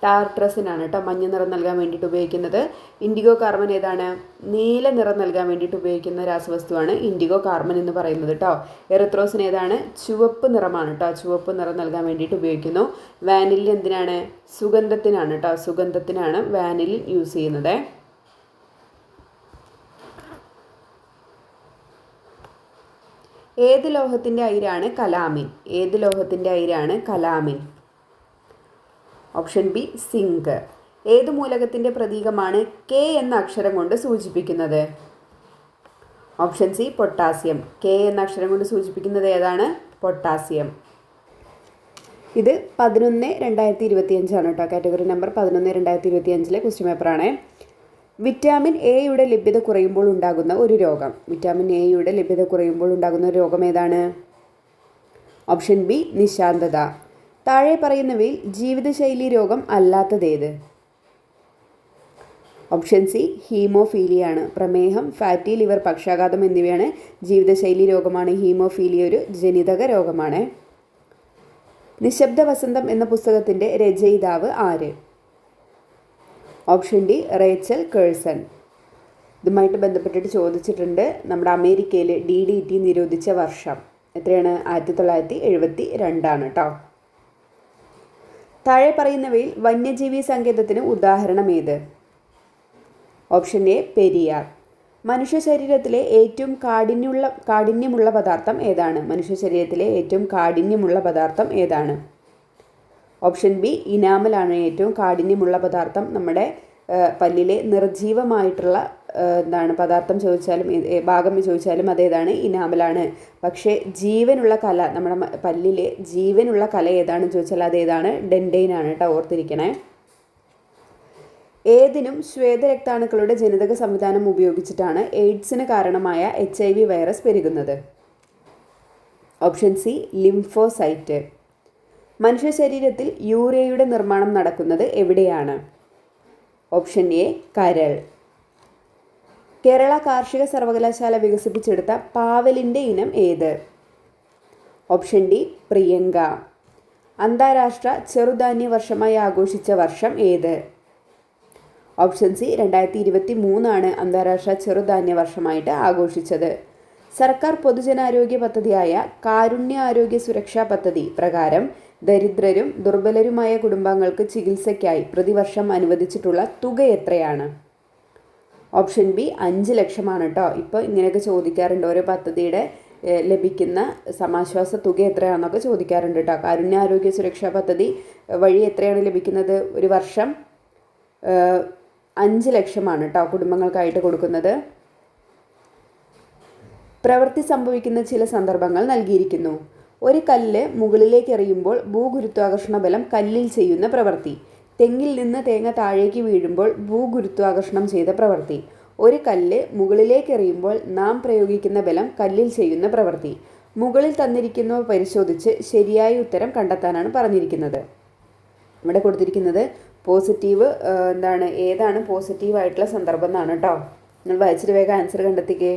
ടാർട്രസിൻ ആണ് കേട്ടോ മഞ്ഞ നിറം നൽകാൻ വേണ്ടിയിട്ട് ഉപയോഗിക്കുന്നത്. ഇൻഡിഗോ കാർബൺ ഏതാണ്? നീല നിറം നൽകാൻ വേണ്ടിയിട്ട് ഉപയോഗിക്കുന്ന രാസവസ്തുവാണ് ഇൻഡിഗോ കാർബൺ എന്ന് പറയുന്നത് കേട്ടോ. എറിത്രോസിൻ ഏതാണ്? ചുവപ്പ് നിറമാണ് കേട്ടോ. ചുവപ്പ് നിറം നൽകാൻ വേണ്ടിയിട്ട് ഉപയോഗിക്കുന്നു. വാനിലിൻ എന്തിനാണ്? സുഗന്ധത്തിനാണ് കേട്ടോ. സുഗന്ധത്തിനാണ് വാനിലിൻ യൂസ് ചെയ്യുന്നത്. ഏത് ലോഹത്തിൻ്റെ അയിരാണ് കലാമിൻ? ഏത് ലോഹത്തിൻ്റെ അയിരാണ് കലാമിൻ? Option B zinc. ഏത് മൂലകത്തിൻ്റെ പ്രതീകമാണ് K എന്ന അക്ഷരം കൊണ്ട് സൂചിപ്പിക്കുന്നത്? Option C potassium. K എന്ന അക്ഷരം കൊണ്ട് സൂചിപ്പിക്കുന്നത് ഏതാണ്? പൊട്ടാസ്യം. ഇത് 11/2025 ആണ് കേട്ടോ. കാറ്റഗറി നമ്പർ 11/2025 ക്വസ്റ്റ്യൻ പേപ്പറാണ്. വിറ്റാമിൻ എയുടെ ലഭ്യത കുറയുമ്പോൾ ഉണ്ടാകുന്ന ഒരു രോഗം. വിറ്റാമിൻ എയുടെ ലഭ്യത കുറയുമ്പോൾ ഉണ്ടാകുന്ന ഒരു രോഗം ഏതാണ്? ഓപ്ഷൻ ബി നിശാന്തത. താഴെ പറയുന്നവയിൽ ജീവിതശൈലി രോഗം അല്ലാത്തതേത്? ഓപ്ഷൻ സി ഹീമോഫീലിയ ആണ്. പ്രമേഹം, ഫാറ്റി ലിവർ, പക്ഷാഘാതം എന്നിവയാണ് ജീവിതശൈലി രോഗമാണ്. ഹീമോഫീലിയ ഒരു ജനിതക രോഗമാണ്. നിശബ്ദ വസന്തം എന്ന പുസ്തകത്തിൻ്റെ രചയിതാവ് ആര്? Option D Rachel Carson. ഇതുമായിട്ട് ബന്ധപ്പെട്ടിട്ട് ചോദിച്ചിട്ടുണ്ട്. നമ്മുടെ അമേരിക്കയിൽ DDT നിരോധിച്ച വർഷം എത്രയാണ്? 1972 കേട്ടോ. താഴെ പറയുന്നവയിൽ വന്യജീവി സങ്കേതത്തിന് ഉദാഹരണം ഏത്? Option A Periyar. മനുഷ്യ ശരീരത്തിലെ ഏറ്റവും കാഠിന്യമുള്ള പദാർത്ഥം ഏതാണ്? മനുഷ്യ ശരീരത്തിലെ ഏറ്റവും കാഠിന്യമുള്ള പദാർത്ഥം ഏതാണ്? ഓപ്ഷൻ ബി ഇനാമലാണ് ഏറ്റവും കാഠിന്യമുള്ള പദാർത്ഥം. നമ്മുടെ പല്ലിലെ നിർജീവമായിട്ടുള്ള പദാർത്ഥം ചോദിച്ചാലും ഭാഗം ചോദിച്ചാലും അതേതാണ്? ഇനാമലാണ്. പക്ഷേ ജീവനുള്ള കല, നമ്മുടെ പല്ലിലെ ജീവനുള്ള കല ഏതാണെന്ന് ചോദിച്ചാൽ അതേതാണ്? ഡെൻഡൈനാണ് കേട്ടോ, ഓർത്തിരിക്കണേ. ഏതിനും ശ്വേതരക്താണുക്കളുടെ ജനിതക സംവിധാനം ഉപയോഗിച്ചിട്ടാണ് എയ്ഡ്സിന് കാരണമായ HIV വൈറസ് പെരുകുന്നത്? Option C lymphocyte. മനുഷ്യ ശരീരത്തിൽ യൂറിയയുടെ നിർമ്മാണം നടക്കുന്നത് എവിടെയാണ്? ഓപ്ഷൻ എ കരൾ. കേരള കാർഷിക സർവകലാശാല വികസിപ്പിച്ചെടുത്ത പാവലിൻ്റെ ഇനം ഏത്? Option D Priyanka. അന്താരാഷ്ട്ര ചെറുധാന്യ വർഷമായി ആഘോഷിച്ച വർഷം ഏത്? ഓപ്ഷൻ സി 2023 അന്താരാഷ്ട്ര ചെറുധാന്യ വർഷമായിട്ട് ആഘോഷിച്ചത്. സർക്കാർ പൊതുജനാരോഗ്യ പദ്ധതിയായ കാരുണ്യ ആരോഗ്യ സുരക്ഷാ പദ്ധതി പ്രകാരം ദരിദ്രരും ദുർബലരുമായ കുടുംബങ്ങൾക്ക് ചികിത്സയ്ക്കായി പ്രതിവർഷം അനുവദിച്ചിട്ടുള്ള തുക എത്രയാണ്? ഓപ്ഷൻ ബി 5 ലക്ഷമാണ് കേട്ടോ. ഇപ്പോൾ ഇങ്ങനെയൊക്കെ ചോദിക്കാറുണ്ട്, ഓരോ പദ്ധതിയുടെ ലഭിക്കുന്ന സമാശ്വാസ തുക എത്രയാണെന്നൊക്കെ ചോദിക്കാറുണ്ട് കേട്ടോ. കാരുണ്യ ആരോഗ്യ സുരക്ഷാ പദ്ധതി വഴി എത്രയാണ് ലഭിക്കുന്നത്? ഒരു വർഷം 5 ലക്ഷമാണ് കേട്ടോ കുടുംബങ്ങൾക്കായിട്ട് കൊടുക്കുന്നത്. പ്രവൃത്തി സംഭവിക്കുന്ന ചില സന്ദർഭങ്ങൾ നൽകിയിരിക്കുന്നു. ഒരു കല്ല് മുകളിലേക്ക് എറിയുമ്പോൾ ഭൂഗുരുത്വാകർഷണ ബലം കല്ലിൽ ചെയ്യുന്ന പ്രവൃത്തി. തെങ്ങിൽ നിന്ന് തേങ്ങ താഴേക്ക് വീഴുമ്പോൾ ഭൂഗുരുത്വാകർഷണം ചെയ്ത പ്രവൃത്തി. ഒരു കല്ല് മുകളിലേക്ക് എറിയുമ്പോൾ നാം പ്രയോഗിക്കുന്ന ബലം കല്ലിൽ ചെയ്യുന്ന പ്രവൃത്തി. മുകളിൽ തന്നിരിക്കുന്നവ പരിശോധിച്ച് ശരിയായ ഉത്തരം കണ്ടെത്താനാണ് പറഞ്ഞിരിക്കുന്നത്. ഇവിടെ കൊടുത്തിരിക്കുന്നത് പോസിറ്റീവ് ഏതാണ് പോസിറ്റീവായിട്ടുള്ള സന്ദർഭം എന്നാണ് കേട്ടോ. നിങ്ങൾ വായിച്ചിട്ട് വേഗം ആൻസർ കണ്ടെത്തിക്കേ.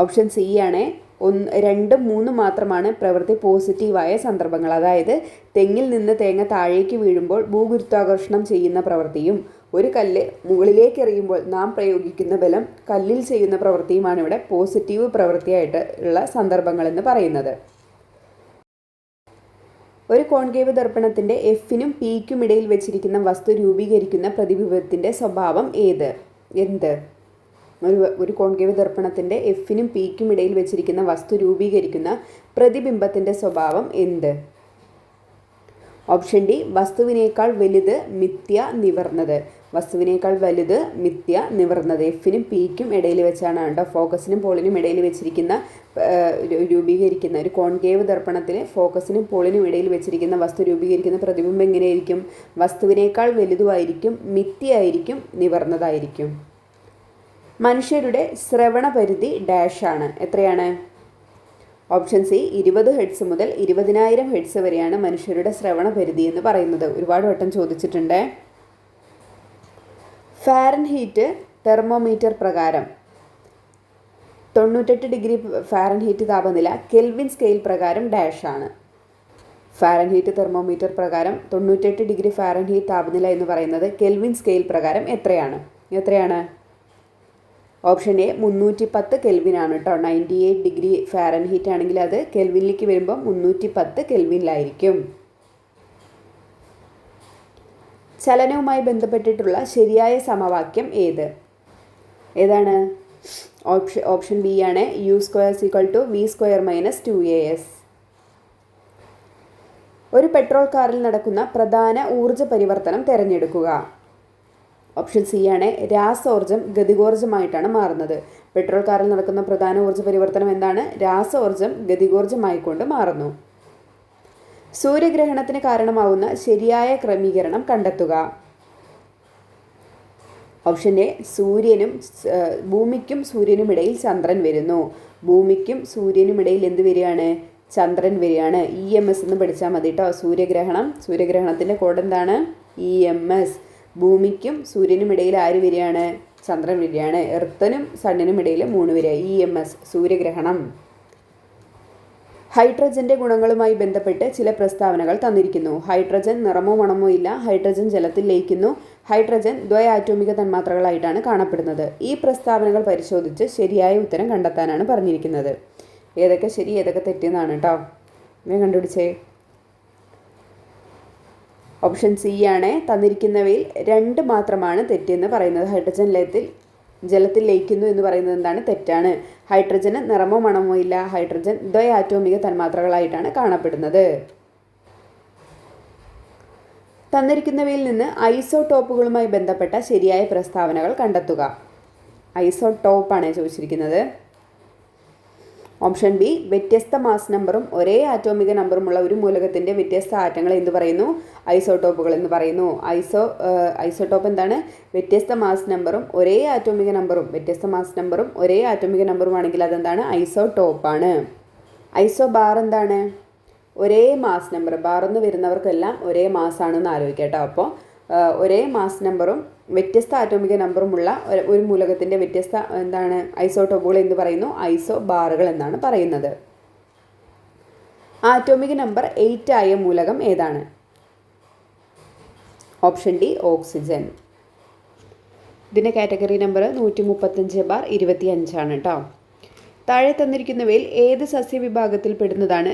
ഓപ്ഷൻ സി ആണ്. 2, 3 മാത്രമാണ് പ്രവൃത്തി പോസിറ്റീവായ സന്ദർഭങ്ങൾ. അതായത് തെങ്ങിൽ നിന്ന് തേങ്ങ താഴേക്ക് വീഴുമ്പോൾ ഭൂഗുരുത്വാകർഷണം ചെയ്യുന്ന പ്രവൃത്തിയും ഒരു കല്ല് മുകളിലേക്ക് എറിയുമ്പോൾ നാം പ്രയോഗിക്കുന്ന ബലം കല്ലിൽ ചെയ്യുന്ന പ്രവൃത്തിയുമാണ് ഇവിടെ പോസിറ്റീവ് പ്രവൃത്തിയായിട്ട് ഉള്ള സന്ദർഭങ്ങളെന്ന് പറയുന്നത്. ഒരു കോൺകേവ് ദർപ്പണത്തിൻ്റെ Fനും Pക്കും ഇടയിൽ വെച്ചിരിക്കുന്ന വസ്തു രൂപീകരിക്കുന്ന പ്രതിബിംബത്തിൻ്റെ സ്വഭാവം എന്ത്? ഒരു കോൺകേവ് ദർപ്പണത്തിൻ്റെ Fനും Pക്കും ഇടയിൽ വെച്ചിരിക്കുന്ന വസ്തു രൂപീകരിക്കുന്ന പ്രതിബിംബത്തിൻ്റെ സ്വഭാവം എന്ത്? ഓപ്ഷൻ ഡി വസ്തുവിനേക്കാൾ വലുത് മിഥ്യ നിവർന്നത്. വസ്തുവിനേക്കാൾ വലുത് മിഥ്യ നിവർന്നത്. Fനും Pക്കും ഇടയിൽ വെച്ചാണ് കേട്ടോ, ഫോക്കസിനും പോളിനും ഇടയിൽ വെച്ചിരിക്കുന്ന രൂപീകരിക്കുന്ന ഒരു കോൺകേവ് ദർപ്പണത്തിൽ ഫോക്കസിനും പോളിനും ഇടയിൽ വെച്ചിരിക്കുന്ന വസ്തു രൂപീകരിക്കുന്ന പ്രതിബിംബം എങ്ങനെയായിരിക്കും? വസ്തുവിനേക്കാൾ വലുതുമായിരിക്കും, മിഥ്യയായിരിക്കും, നിവർന്നതായിരിക്കും. മനുഷ്യരുടെ ശ്രവണ പരിധി ഡാഷാണ്. എത്രയാണ്? ഓപ്ഷൻ സി 20 ഹെർട്സ് മുതൽ 20,000 ഹെർട്സ് വരെയാണ് മനുഷ്യരുടെ ശ്രവണ പരിധി എന്ന് പറയുന്നത്. ഒരുപാട് വട്ടം ചോദിച്ചിട്ടുണ്ട്. ഫാരൻഹീറ്റ് തെർമോമീറ്റർ പ്രകാരം 98 ഡിഗ്രി ഫാരൻഹീറ്റ് താപനില കെൽവിൻ സ്കെയിൽ പ്രകാരം ഡാഷാണ്. ഫാരൻഹീറ്റ് തെർമോമീറ്റർ പ്രകാരം 98 ഡിഗ്രി ഫാരൻഹീറ്റ് താപനില എന്ന് പറയുന്നത് കെൽവിൻ സ്കെയിൽ പ്രകാരം എത്രയാണ്? ഓപ്ഷൻ എ 310 കെൽവിനാണ് കേട്ടോ. 98 ഡിഗ്രി ഫാരൻഹീറ്റ് ആണെങ്കിൽ അത് കെൽവിനിലേക്ക് വരുമ്പോൾ 310 കെൽവിനിലായിരിക്കും. ചലനവുമായി ബന്ധപ്പെട്ടിട്ടുള്ള ശരിയായ സമവാക്യം ഏതാണ്? ഓപ്ഷൻ ബി ആണ്. u² = v² - 2as. ഒരു പെട്രോൾ കാറിൽ നടക്കുന്ന പ്രധാന ഊർജ്ജ പരിവർത്തനം തിരഞ്ഞെടുക്കുക. ഓപ്ഷൻ സി ആണ്. രാസോർജ്ജം ഗതികോർജ്ജമായിട്ടാണ് മാറുന്നത്. പെട്രോൾ കാറിൽ നടക്കുന്ന പ്രധാന ഊർജ്ജ പരിവർത്തനം എന്താണ്? രാസോർജ്ജം ഗതികോർജ്ജമായിക്കൊണ്ട് മാറുന്നു. സൂര്യഗ്രഹണത്തിന് കാരണമാവുന്ന ശരിയായ ക്രമീകരണം കണ്ടെത്തുക. ഓപ്ഷൻ എ ഭൂമിക്കും സൂര്യനും ഇടയിൽ ചന്ദ്രൻ വരുന്നു. ഭൂമിക്കും സൂര്യനും ഇടയിൽ എന്ത് വരികയാണ്? ചന്ദ്രൻ വരികയാണ്. EMS എന്ന് പഠിച്ചാൽ മതി കേട്ടോ. സൂര്യഗ്രഹണത്തിൻ്റെ കോഡ് എന്താണ്? EMS. ഭൂമിക്കും സൂര്യനും ഇടയിൽ ആര് വരികയാണ്? ചന്ദ്രൻ വരികയാണ്. എർത്തിനും സണ്ണിനും ഇടയിൽ 3 വരിക. EMS സൂര്യഗ്രഹണം. ഹൈഡ്രജന്റെ ഗുണങ്ങളുമായി ബന്ധപ്പെട്ട് ചില പ്രസ്താവനകൾ തന്നിരിക്കുന്നു. ഹൈഡ്രജൻ നിറമോ മണമോ ഇല്ല. ഹൈഡ്രജൻ ജലത്തിൽ ലയിക്കുന്നു. ഹൈഡ്രജൻ ദ്വയാറ്റോമിക തന്മാത്രകളായിട്ടാണ് കാണപ്പെടുന്നത്. ഈ പ്രസ്താവനകൾ പരിശോധിച്ച് ശരിയായ ഉത്തരം കണ്ടെത്താനാണ് പറഞ്ഞിരിക്കുന്നത്. ഏതൊക്കെ ശരി ഏതൊക്കെ തെറ്റെന്നാണ് കേട്ടോ. ഞാൻ കണ്ടുപിടിച്ചേ. ഓപ്ഷൻ സി ആണ്. തന്നിരിക്കുന്നവയിൽ 2 മാത്രമാണ് തെറ്റെന്ന് പറയുന്നത്. ഹൈഡ്രജൻ ജലത്തിൽ ലയിക്കുന്നു എന്ന് പറയുന്നത് എന്താണ്? തെറ്റാണ്. ഹൈഡ്രജന് നിറമോ മണമോ ഇല്ല. ഹൈഡ്രജൻ ദ്വയാറ്റോമിക തന്മാത്രകളായിട്ടാണ് കാണപ്പെടുന്നത്. തന്നിരിക്കുന്നവയിൽ നിന്ന് ഐസോടോപ്പുകളുമായി ബന്ധപ്പെട്ട ശരിയായ പ്രസ്താവനകൾ കണ്ടെത്തുക. ഐസോടോപ്പാണ് ചോദിച്ചിരിക്കുന്നത്. ഓപ്ഷൻ ബി, വ്യത്യസ്ത മാസ് നമ്പറും ഒരേ ആറ്റോമിക നമ്പറുമുള്ള ഒരു മൂലകത്തിൻ്റെ വ്യത്യസ്ത ആറ്റങ്ങളെ എന്ത് പറയുന്നു? ഐസോടോപ്പുകൾ എന്ന് പറയുന്നു. ഐസോടോപ്പ് എന്താണ്? വ്യത്യസ്ത മാസ് നമ്പറും ഒരേ ആറ്റോമിക നമ്പറും ആണെങ്കിൽ അതെന്താണ്? ഐസോടോപ്പാണ്. ഐസോബാർ എന്താണ്? ഒരേ മാസ് നമ്പർ. ബാറെന്ന് വരുന്നവർക്കെല്ലാം ഒരേ മാസാണെന്ന് ആലോചിക്കാം കേട്ടോ. അപ്പോൾ ഒരേ മാസ് നമ്പറും വ്യത്യസ്ത ആറ്റോമിക നമ്പറുമുള്ള ഒരു മൂലകത്തിൻ്റെ വ്യത്യസ്ത എന്താണ്? ഐസോടോപ്പുകൾ എന്ന് പറയുന്നു. ഐസോബാറുകൾ എന്നാണ് പറയുന്നത്. ആറ്റോമിക നമ്പർ 8 ആയ മൂലകം ഏതാണ്? Option D, oxygen. ഇതിൻ്റെ കാറ്റഗറി നമ്പർ 135/25 ആണ് കേട്ടോ. താഴെ തന്നിരിക്കുന്നവയിൽ ഏത് സസ്യവിഭാഗത്തിൽ പെടുന്നതാണ്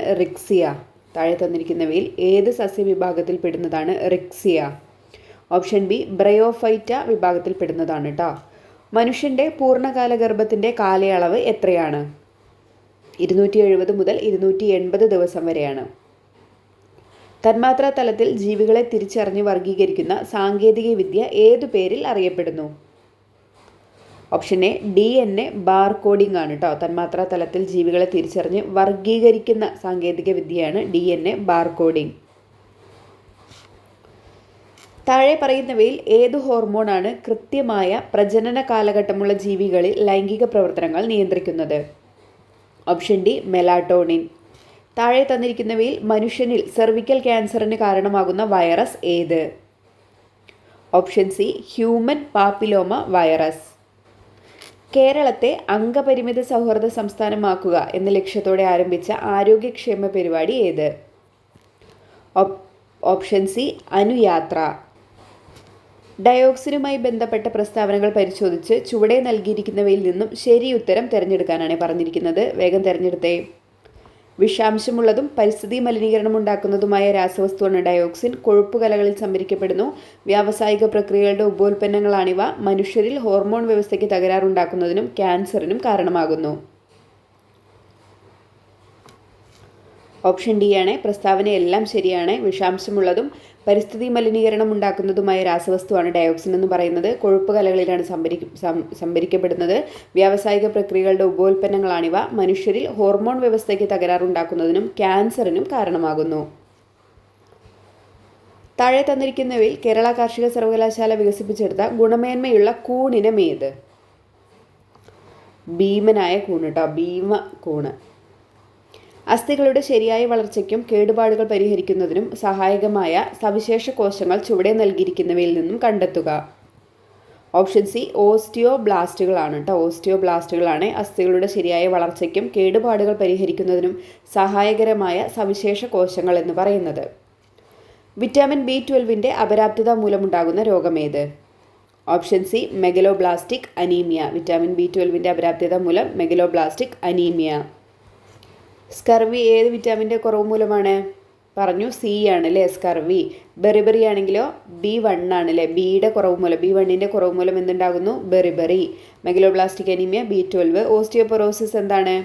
റിക്സിയ? ഓപ്ഷൻ ബി, ബ്രയോഫൈറ്റ വിഭാഗത്തിൽ പെടുന്നതാണ് കേട്ടോ. മനുഷ്യൻ്റെ പൂർണ്ണകാല ഗർഭത്തിൻ്റെ കാലയളവ് എത്രയാണ്? 270 മുതൽ 280 ദിവസം വരെയാണ്. തന്മാത്രാ തലത്തിൽ ജീവികളെ തിരിച്ചറിഞ്ഞ് വർഗീകരിക്കുന്ന സാങ്കേതിക വിദ്യ ഏതു പേരിൽ അറിയപ്പെടുന്നു? ഓപ്ഷൻ എ, DNA ബാർകോഡിംഗ് ആണ് കേട്ടോ. തന്മാത്രാ തലത്തിൽ ജീവികളെ തിരിച്ചറിഞ്ഞ് വർഗീകരിക്കുന്ന സാങ്കേതിക വിദ്യയാണ് DNA ബാർകോഡിംഗ്. താഴെ പറയുന്നവയിൽ ഏതു ഹോർമോണാണ് കൃത്യമായ പ്രജനന കാലഘട്ടമുള്ള ജീവികളിൽ ലൈംഗിക പ്രവർത്തനങ്ങൾ നിയന്ത്രിക്കുന്നത്? Option D, melatonin. താഴെ തന്നിരിക്കുന്നവയിൽ മനുഷ്യനിൽ സെർവിക്കൽ ക്യാൻസറിന് കാരണമാകുന്ന വൈറസ് ഏത്? Option C, human papilloma virus. കേരളത്തെ അംഗപരിമിത സൗഹൃദ സംസ്ഥാനമാക്കുക എന്ന ലക്ഷ്യത്തോടെ ആരംഭിച്ച ആരോഗ്യക്ഷേമ പരിപാടി ഏത്? ഓപ്ഷൻ സി, അനുയാത്ര. ഡയോക്സിനുമായി ബന്ധപ്പെട്ട പ്രസ്താവനകൾ പരിശോധിച്ച് ചുവടെ നൽകിയിരിക്കുന്നവയിൽ നിന്നും ശരി ഉത്തരം തിരഞ്ഞെടുക്കാനാണ് പറഞ്ഞിരിക്കുന്നത്. വേഗം തിരഞ്ഞെടുത്തേ. വിഷാംശമുള്ളതും പരിസ്ഥിതി മലിനീകരണം ഉണ്ടാക്കുന്നതുമായ രാസവസ്തുവാണ് ഡയോക്സിൻ. കൊഴുപ്പുകലകളിൽ സംഭരിക്കപ്പെടുന്നു. വ്യാവസായിക പ്രക്രിയകളുടെ ഉപോൽപ്പന്നങ്ങളാണിവ. മനുഷ്യരിൽ ഹോർമോൺ വ്യവസ്ഥയ്ക്ക് തകരാറുണ്ടാക്കുന്നതിനും ക്യാൻസറിനും കാരണമാകുന്നു. ഓപ്ഷൻ ഡി ആണ്. പ്രസ്താവനയെല്ലാം ശരിയാണ്. വിഷാംശമുള്ളതും പരിസ്ഥിതി മലിനീകരണം ഉണ്ടാക്കുന്നതുമായ രാസവസ്തുവാണ് ഡയോക്സിൻ എന്ന് പറയുന്നത്. കൊഴുപ്പ് കലകളിലാണ് സംഭരിക്കപ്പെടുന്നത്. വ്യാവസായിക പ്രക്രിയകളുടെ ഉപോൽപ്പന്നങ്ങളാണിവ. മനുഷ്യരിൽ ഹോർമോൺ വ്യവസ്ഥയ്ക്ക് തകരാറുണ്ടാക്കുന്നതിനും ക്യാൻസറിനും കാരണമാകുന്നു. താഴെ തന്നിരിക്കുന്നവയിൽ കേരള കാർഷിക സർവകലാശാല വികസിപ്പിച്ചെടുത്ത ഗുണമേന്മയുള്ള കൂണിനം ഏത്? ഭീമനായ കൂണ് കേട്ടോ. ഭീമ കൂണ്. അസ്ഥികളുടെ ശരിയായ വളർച്ചയ്ക്കും കേടുപാടുകൾ പരിഹരിക്കുന്നതിനും സഹായകമായ സവിശേഷ കോശങ്ങൾ ചുവടെ നൽകിയിരിക്കുന്നവയിൽ നിന്നും കണ്ടെത്തുക. ഓപ്ഷൻ സി, ഓസ്റ്റിയോബ്ലാസ്റ്റുകളാണ് കേട്ടോ. ഓസ്റ്റിയോബ്ലാസ്റ്റുകളാണ് അസ്ഥികളുടെ ശരിയായ വളർച്ചയ്ക്കും കേടുപാടുകൾ പരിഹരിക്കുന്നതിനും സഹായകരമായ സവിശേഷ കോശങ്ങൾ എന്ന് പറയുന്നത്. വിറ്റാമിൻ B12 അപര്യാപ്തത മൂലമുണ്ടാകുന്ന രോഗമേത്? Option C, megaloblastic anaemia. Vitamin B12 അപര്യാപ്തത മൂലം മെഗലോബ്ലാസ്റ്റിക് അനീമിയ. സ്കർവി ഏത് വിറ്റാമിൻ്റെ കുറവ് മൂലമാണ്? പറഞ്ഞു, സി ആണ് അല്ലേ സ്കർവി. ബെറിബറി ആണെങ്കിലോ B1 ആണ് അല്ലേ. B1ൻ്റെ കുറവ് മൂലം എന്തുണ്ടാകുന്നു? Beriberi. Megaloblastic anaemia B12. Osteoporosis എന്താണ്?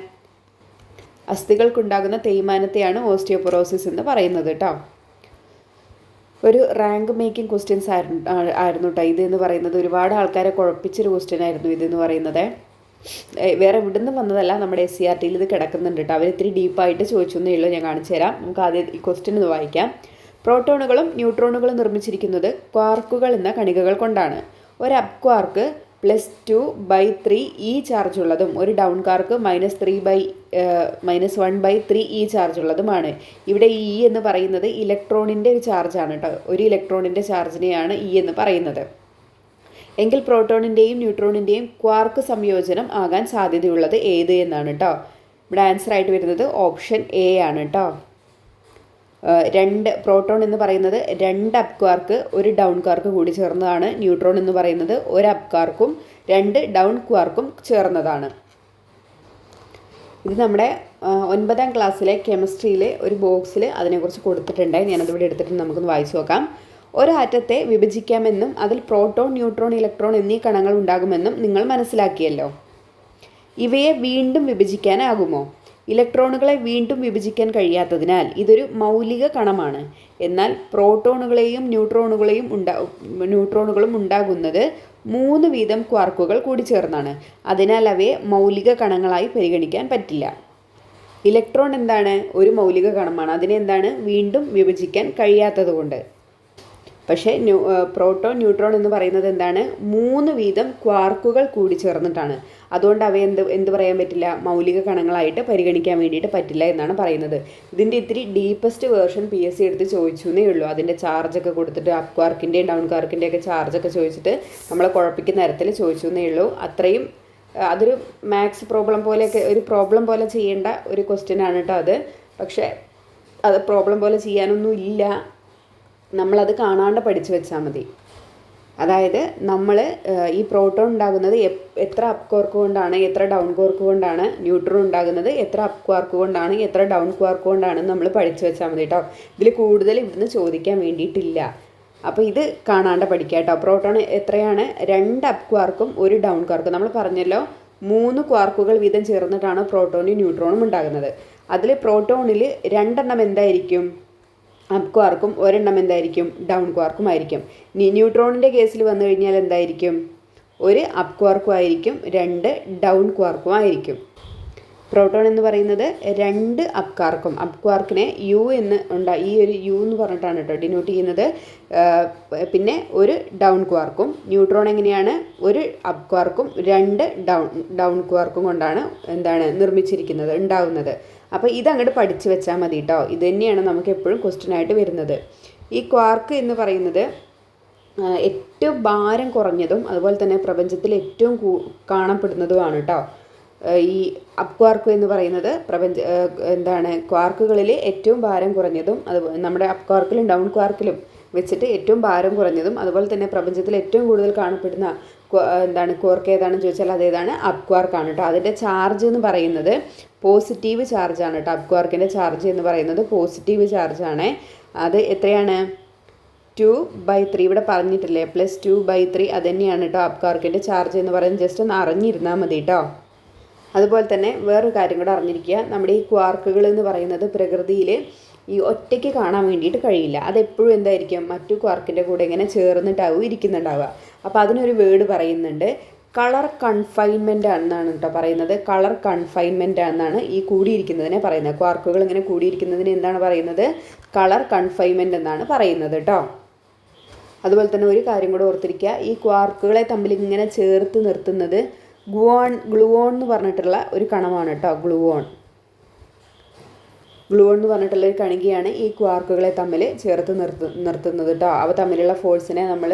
അസ്ഥികൾക്കുണ്ടാകുന്ന തേയ്മാനത്തെയാണ് ഓസ്റ്റിയോപൊറോസിസ് എന്ന് പറയുന്നത് കേട്ടോ. ഒരു റാങ്ക് മേക്കിംഗ് ക്വസ്റ്റ്യൻസ് ആയിരുന്നു കേട്ടോ ഇതെന്ന് പറയുന്നത്. ഒരുപാട് ആൾക്കാരെ കുഴപ്പിച്ചൊരു ക്വസ്റ്റ്യൻ ആയിരുന്നു ഇതെന്ന് പറയുന്നത്. വേറെ ഇവിടുന്ന് വന്നതല്ല, നമ്മുടെ SCERTയിൽ ഇത് കിടക്കുന്നുണ്ട് കേട്ടോ. അവർ ഇത്തിരി ഡീപ്പായിട്ട് ചോദിച്ചൊന്നേ ഉള്ളൂ. ഞാൻ കാണിച്ചു തരാം. നമുക്ക് ആദ്യം ഈ ക്വസ്റ്റ്യൻ ഒന്ന് വായിക്കാം. പ്രോട്ടോണുകളും ന്യൂട്രോണുകളും നിർമ്മിച്ചിരിക്കുന്നത് ക്വാർക്കുകൾ എന്ന കണികകൾ കൊണ്ടാണ്. ഒരു അപ് ക്വാർക്ക് +2/3 E ചാർജ് ഉള്ളതും ഒരു ഡൗൺ ക്വാർക്ക് -1/3 E ചാർജ് ഉള്ളതുമാണ്. ഇവിടെ ഈ E എന്ന് പറയുന്നത് ഇലക്ട്രോണിൻ്റെ ഒരു ചാർജാണ് കേട്ടോ. ഒരു ഇലക്ട്രോണിൻ്റെ ചാർജിനെയാണ് E എന്ന് പറയുന്നത്. എങ്കിൽ പ്രോട്ടോണിൻ്റെയും ന്യൂട്രോണിൻ്റെയും ക്വാർക്ക് സംയോജനം ആകാൻ സാധ്യതയുള്ളത് ഏത് എന്നാണ് കേട്ടോ. ഇവിടെ ആൻസർ ആയിട്ട് വരുന്നത് ഓപ്ഷൻ എ ആണ് കേട്ടോ. പ്രോട്ടോൺ എന്ന് പറയുന്നത് 2 അപ് ക്വാർക്ക് 1 ഡൗൺ ക്വാർക്ക് കൂടി ചേർന്നതാണ്. ന്യൂട്രോൺ എന്ന് പറയുന്നത് 1 അപ് ക്വാർക്കും 2 ഡൗൺ ക്വാർക്കും ചേർന്നതാണ്. ഇത് നമ്മുടെ 9ാം ക്ലാസ്സിലെ കെമിസ്ട്രിയിലെ ഒരു ബോക്സിൽ അതിനെക്കുറിച്ച് കൊടുത്തിട്ടുണ്ട്. ഞാനതിവിടെ എടുത്തിട്ട് നമുക്കൊന്ന് വായിച്ചു നോക്കാം. ഒരാറ്റത്തെ വിഭജിക്കാമെന്നും അതിൽ പ്രോട്ടോൺ, ന്യൂട്രോൺ, ഇലക്ട്രോൺ എന്നീ കണങ്ങൾ ഉണ്ടാകുമെന്നും നിങ്ങൾ മനസ്സിലാക്കിയല്ലോ. ഇവയെ വീണ്ടും വിഭജിക്കാനാകുമോ? ഇലക്ട്രോണുകളെ വീണ്ടും വിഭജിക്കാൻ കഴിയാത്തതിനാൽ ഇതൊരു മൗലിക കണമാണ്. എന്നാൽ പ്രോട്ടോണുകളെയും ന്യൂട്രോണുകളും ഉണ്ടാകുന്നത് 3 വീതം ക്വാർക്കുകൾ കൂടിച്ചേർന്നാണ്. അതിനാൽ അവയെ മൗലിക കണങ്ങളായി പരിഗണിക്കാൻ പറ്റില്ല. ഇലക്ട്രോൺ എന്താണ്? ഒരു മൗലിക കണമാണ്. അതിനെ എന്താണ്? വീണ്ടും വിഭജിക്കാൻ കഴിയാത്തതുകൊണ്ട്. പക്ഷേ പ്രോട്ടോൺ, ന്യൂട്രോൺ എന്ന് പറയുന്നത് എന്താണ്? 3 വീതം ക്വാർക്കുകൾ കൂടി ചേർന്നിട്ടാണ്. അതുകൊണ്ട് അവയെ എന്ത് പറയാൻ പറ്റില്ല? മൗലിക കണങ്ങളായിട്ട് പരിഗണിക്കാൻ വേണ്ടിയിട്ട് പറ്റില്ല എന്നാണ് പറയുന്നത്. ഇതിൻ്റെ ഇത്തിരി ഡീപ്പസ്റ്റ് വേർഷൻ PSC എടുത്ത് ചോദിച്ചു എന്നേ ഉള്ളൂ. അതിൻ്റെ ചാർജൊക്കെ കൊടുത്തിട്ട് അപ് ക്വാർക്കിൻ്റെയും ഡൗൺ ക്വാർക്കിൻ്റെയൊക്കെ ചാർജൊക്കെ ചോദിച്ചിട്ട് നമ്മളെ കുഴപ്പിക്കുന്ന തരത്തിൽ ചോദിച്ചു എന്നേ ഉള്ളൂ. അത്രയും അതൊരു മാത്സ് പ്രോബ്ലം പോലെയൊക്കെ ഒരു പ്രോബ്ലം പോലെ ചെയ്യേണ്ട ഒരു ക്വസ്റ്റ്യൻ ആണ് കേട്ടോ അത്. പക്ഷേ അത് പ്രോബ്ലം പോലെ ചെയ്യാനൊന്നും ഇല്ല. നമ്മളത് കാണാണ്ട് പഠിച്ചു വെച്ചാൽ മതി. അതായത് നമ്മൾ ഈ പ്രോട്ടോൺ ഉണ്ടാകുന്നത് എത്ര അപ് ക്വാർക്ക് കൊണ്ടാണ്, എത്ര ഡൗൺ ക്വാർക്ക് കൊണ്ടാണ്, ന്യൂട്രോൺ ഉണ്ടാകുന്നത് എത്ര അപ് ക്വാർക്ക് കൊണ്ടാണ്, എത്ര ഡൗൺ ക്വാർക്ക് കൊണ്ടാണ് നമ്മൾ പഠിച്ചു വെച്ചാൽ മതി കേട്ടോ. ഇതിൽ കൂടുതൽ ഇവിടുന്ന് ചോദിക്കാൻ വേണ്ടിയിട്ടില്ല. അപ്പോൾ ഇത് കാണാണ്ട് പഠിക്കുക കേട്ടോ. പ്രോട്ടോൺ എത്രയാണ്? 2 അപ് ക്വാർക്കും 1 ഡൗൺ ക്വാർക്കും. നമ്മൾ പറഞ്ഞല്ലോ 3 ക്വാർക്കുകൾ വീതം ചേർന്നിട്ടാണ് പ്രോട്ടോണും ന്യൂട്രോണും ഉണ്ടാകുന്നത്. അതിൽ പ്രോട്ടോണിൽ 2 എണ്ണം എന്തായിരിക്കും? അപ് ക്വാർക്കും 1 എണ്ണം എന്തായിരിക്കും? ഡൗൺ ക്വാർക്കും ആയിരിക്കും. ന്യൂട്രോണിൻ്റെ കേസിൽ വന്നു കഴിഞ്ഞാൽ എന്തായിരിക്കും? 1 അപ് ക്വാർക്കും ആയിരിക്കും, 2 ഡൗൺ ക്വാർക്കും ആയിരിക്കും. പ്രോട്ടോൺ എന്ന് പറയുന്നത് 2 അപ് ക്വാർക്കും, അപ് ക്വാർക്കിനെ യു എന്ന് ഈ ഒരു യു എന്ന് പറഞ്ഞിട്ടാണ് കേട്ടോ ഡിനോട്ട് ചെയ്യുന്നത്. പിന്നെ 1 ഡൗൺ ക്വാർക്കും. ന്യൂട്രോൺ എങ്ങനെയാണ്? 1 അപ് ക്വാർക്കും 2 ഡൗൺ ക്വാർക്കും കൊണ്ടാണ് ഉണ്ടാവുന്നത്. അപ്പോൾ ഇതങ്ങോട്ട് പഠിച്ചു വെച്ചാൽ മതി കേട്ടോ. ഇത് തന്നെയാണ് നമുക്ക് എപ്പോഴും ക്വസ്റ്റ്യനായിട്ട് വരുന്നത്. ഈ ക്വാർക്ക് എന്ന് പറയുന്നത് ഏറ്റവും ഭാരം കുറഞ്ഞതും അതുപോലെ തന്നെ പ്രപഞ്ചത്തിൽ ഏറ്റവും കാണപ്പെടുന്നതുമാണ് കേട്ടോ. ഈ അപ് ക്വാർക്ക് എന്ന് പറയുന്നത് ക്വാർക്കുകളിൽ ഏറ്റവും ഭാരം കുറഞ്ഞതും, അത് നമ്മുടെ അപ് ക്വാർക്കിലും ഡൗൺ ക്വാർക്കിലും വെച്ചിട്ട് ഏറ്റവും ഭാരം കുറഞ്ഞതും, അതുപോലെ തന്നെ പ്രപഞ്ചത്തിൽ ഏറ്റവും കൂടുതൽ കാണപ്പെടുന്ന ക്വാർക്ക് ഏതാണെന്ന് ചോദിച്ചാൽ അതേതാണ്? അപ് ക്വാർക്കാണ് കേട്ടോ. അതിൻ്റെ ചാർജ് എന്ന് പറയുന്നത് പോസിറ്റീവ് ചാർജാണ് കേട്ടോ. അപ് ക്വാർക്കിൻ്റെ ചാർജ് എന്ന് പറയുന്നത് പോസിറ്റീവ് ചാർജാണ്. അത് എത്രയാണ്? 2/3. ഇവിടെ പറഞ്ഞിട്ടില്ലേ +2/3. അത് തന്നെയാണ് കേട്ടോ അപ് ക്വാർക്കിൻ്റെ ചാർജ് എന്ന് പറയുന്നത്. ജസ്റ്റ് ഒന്ന് അറിഞ്ഞിരുന്നാൽ മതി കേട്ടോ. അതുപോലെ തന്നെ വേറൊരു കാര്യം കൂടെ അറിഞ്ഞിരിക്കുക. നമ്മുടെ ഈ ക്വാർക്കുകൾ എന്ന് പറയുന്നത് പ്രകൃതിയിൽ ഈ ഒറ്റയ്ക്ക് കാണാൻ വേണ്ടിയിട്ട് കഴിയില്ല. അതെപ്പോഴും എന്തായിരിക്കും? മറ്റു ക്വാർക്കിൻ്റെ കൂടെ ഇങ്ങനെ ചേർന്നിട്ടാവും ഇരിക്കുന്നുണ്ടാവുക. അപ്പോൾ അതിനൊരു വേർഡ് പറയുന്നുണ്ട്, കളർ കൺഫൈൻമെൻ്റ് ആണെന്നാണ് കേട്ടോ പറയുന്നത്. കളർ കൺഫൈൻമെൻ്റ് ആണെന്നാണ് ഈ കൂടിയിരിക്കുന്നതിനെ പറയുന്നത്. ക്വാർക്കുകൾ ഇങ്ങനെ കൂടിയിരിക്കുന്നതിന് എന്താണ് പറയുന്നത്? കളർ കൺഫൈൻമെൻ്റ് എന്നാണ് പറയുന്നത് കേട്ടോ. അതുപോലെ തന്നെ ഒരു കാര്യം കൂടെ ഓർത്തിരിക്കുക, ഈ ക്വാർക്കുകളെ തമ്മിൽ ഇങ്ങനെ ചേർത്ത് നിർത്തുന്നത് ഗ്ലൂവോൺ എന്ന് പറഞ്ഞിട്ടുള്ള ഒരു കണമാണ് കേട്ടോ. ഗ്ലൂവോൺ എന്ന് പറഞ്ഞിട്ടുള്ള ഒരു കണികയാണ് ഈ ക്വാർക്കുകളെ തമ്മിൽ ചേർത്ത് നിർത്തുന്നത് കേട്ടോ. അവ തമ്മിലുള്ള ഫോഴ്സിനെ നമ്മൾ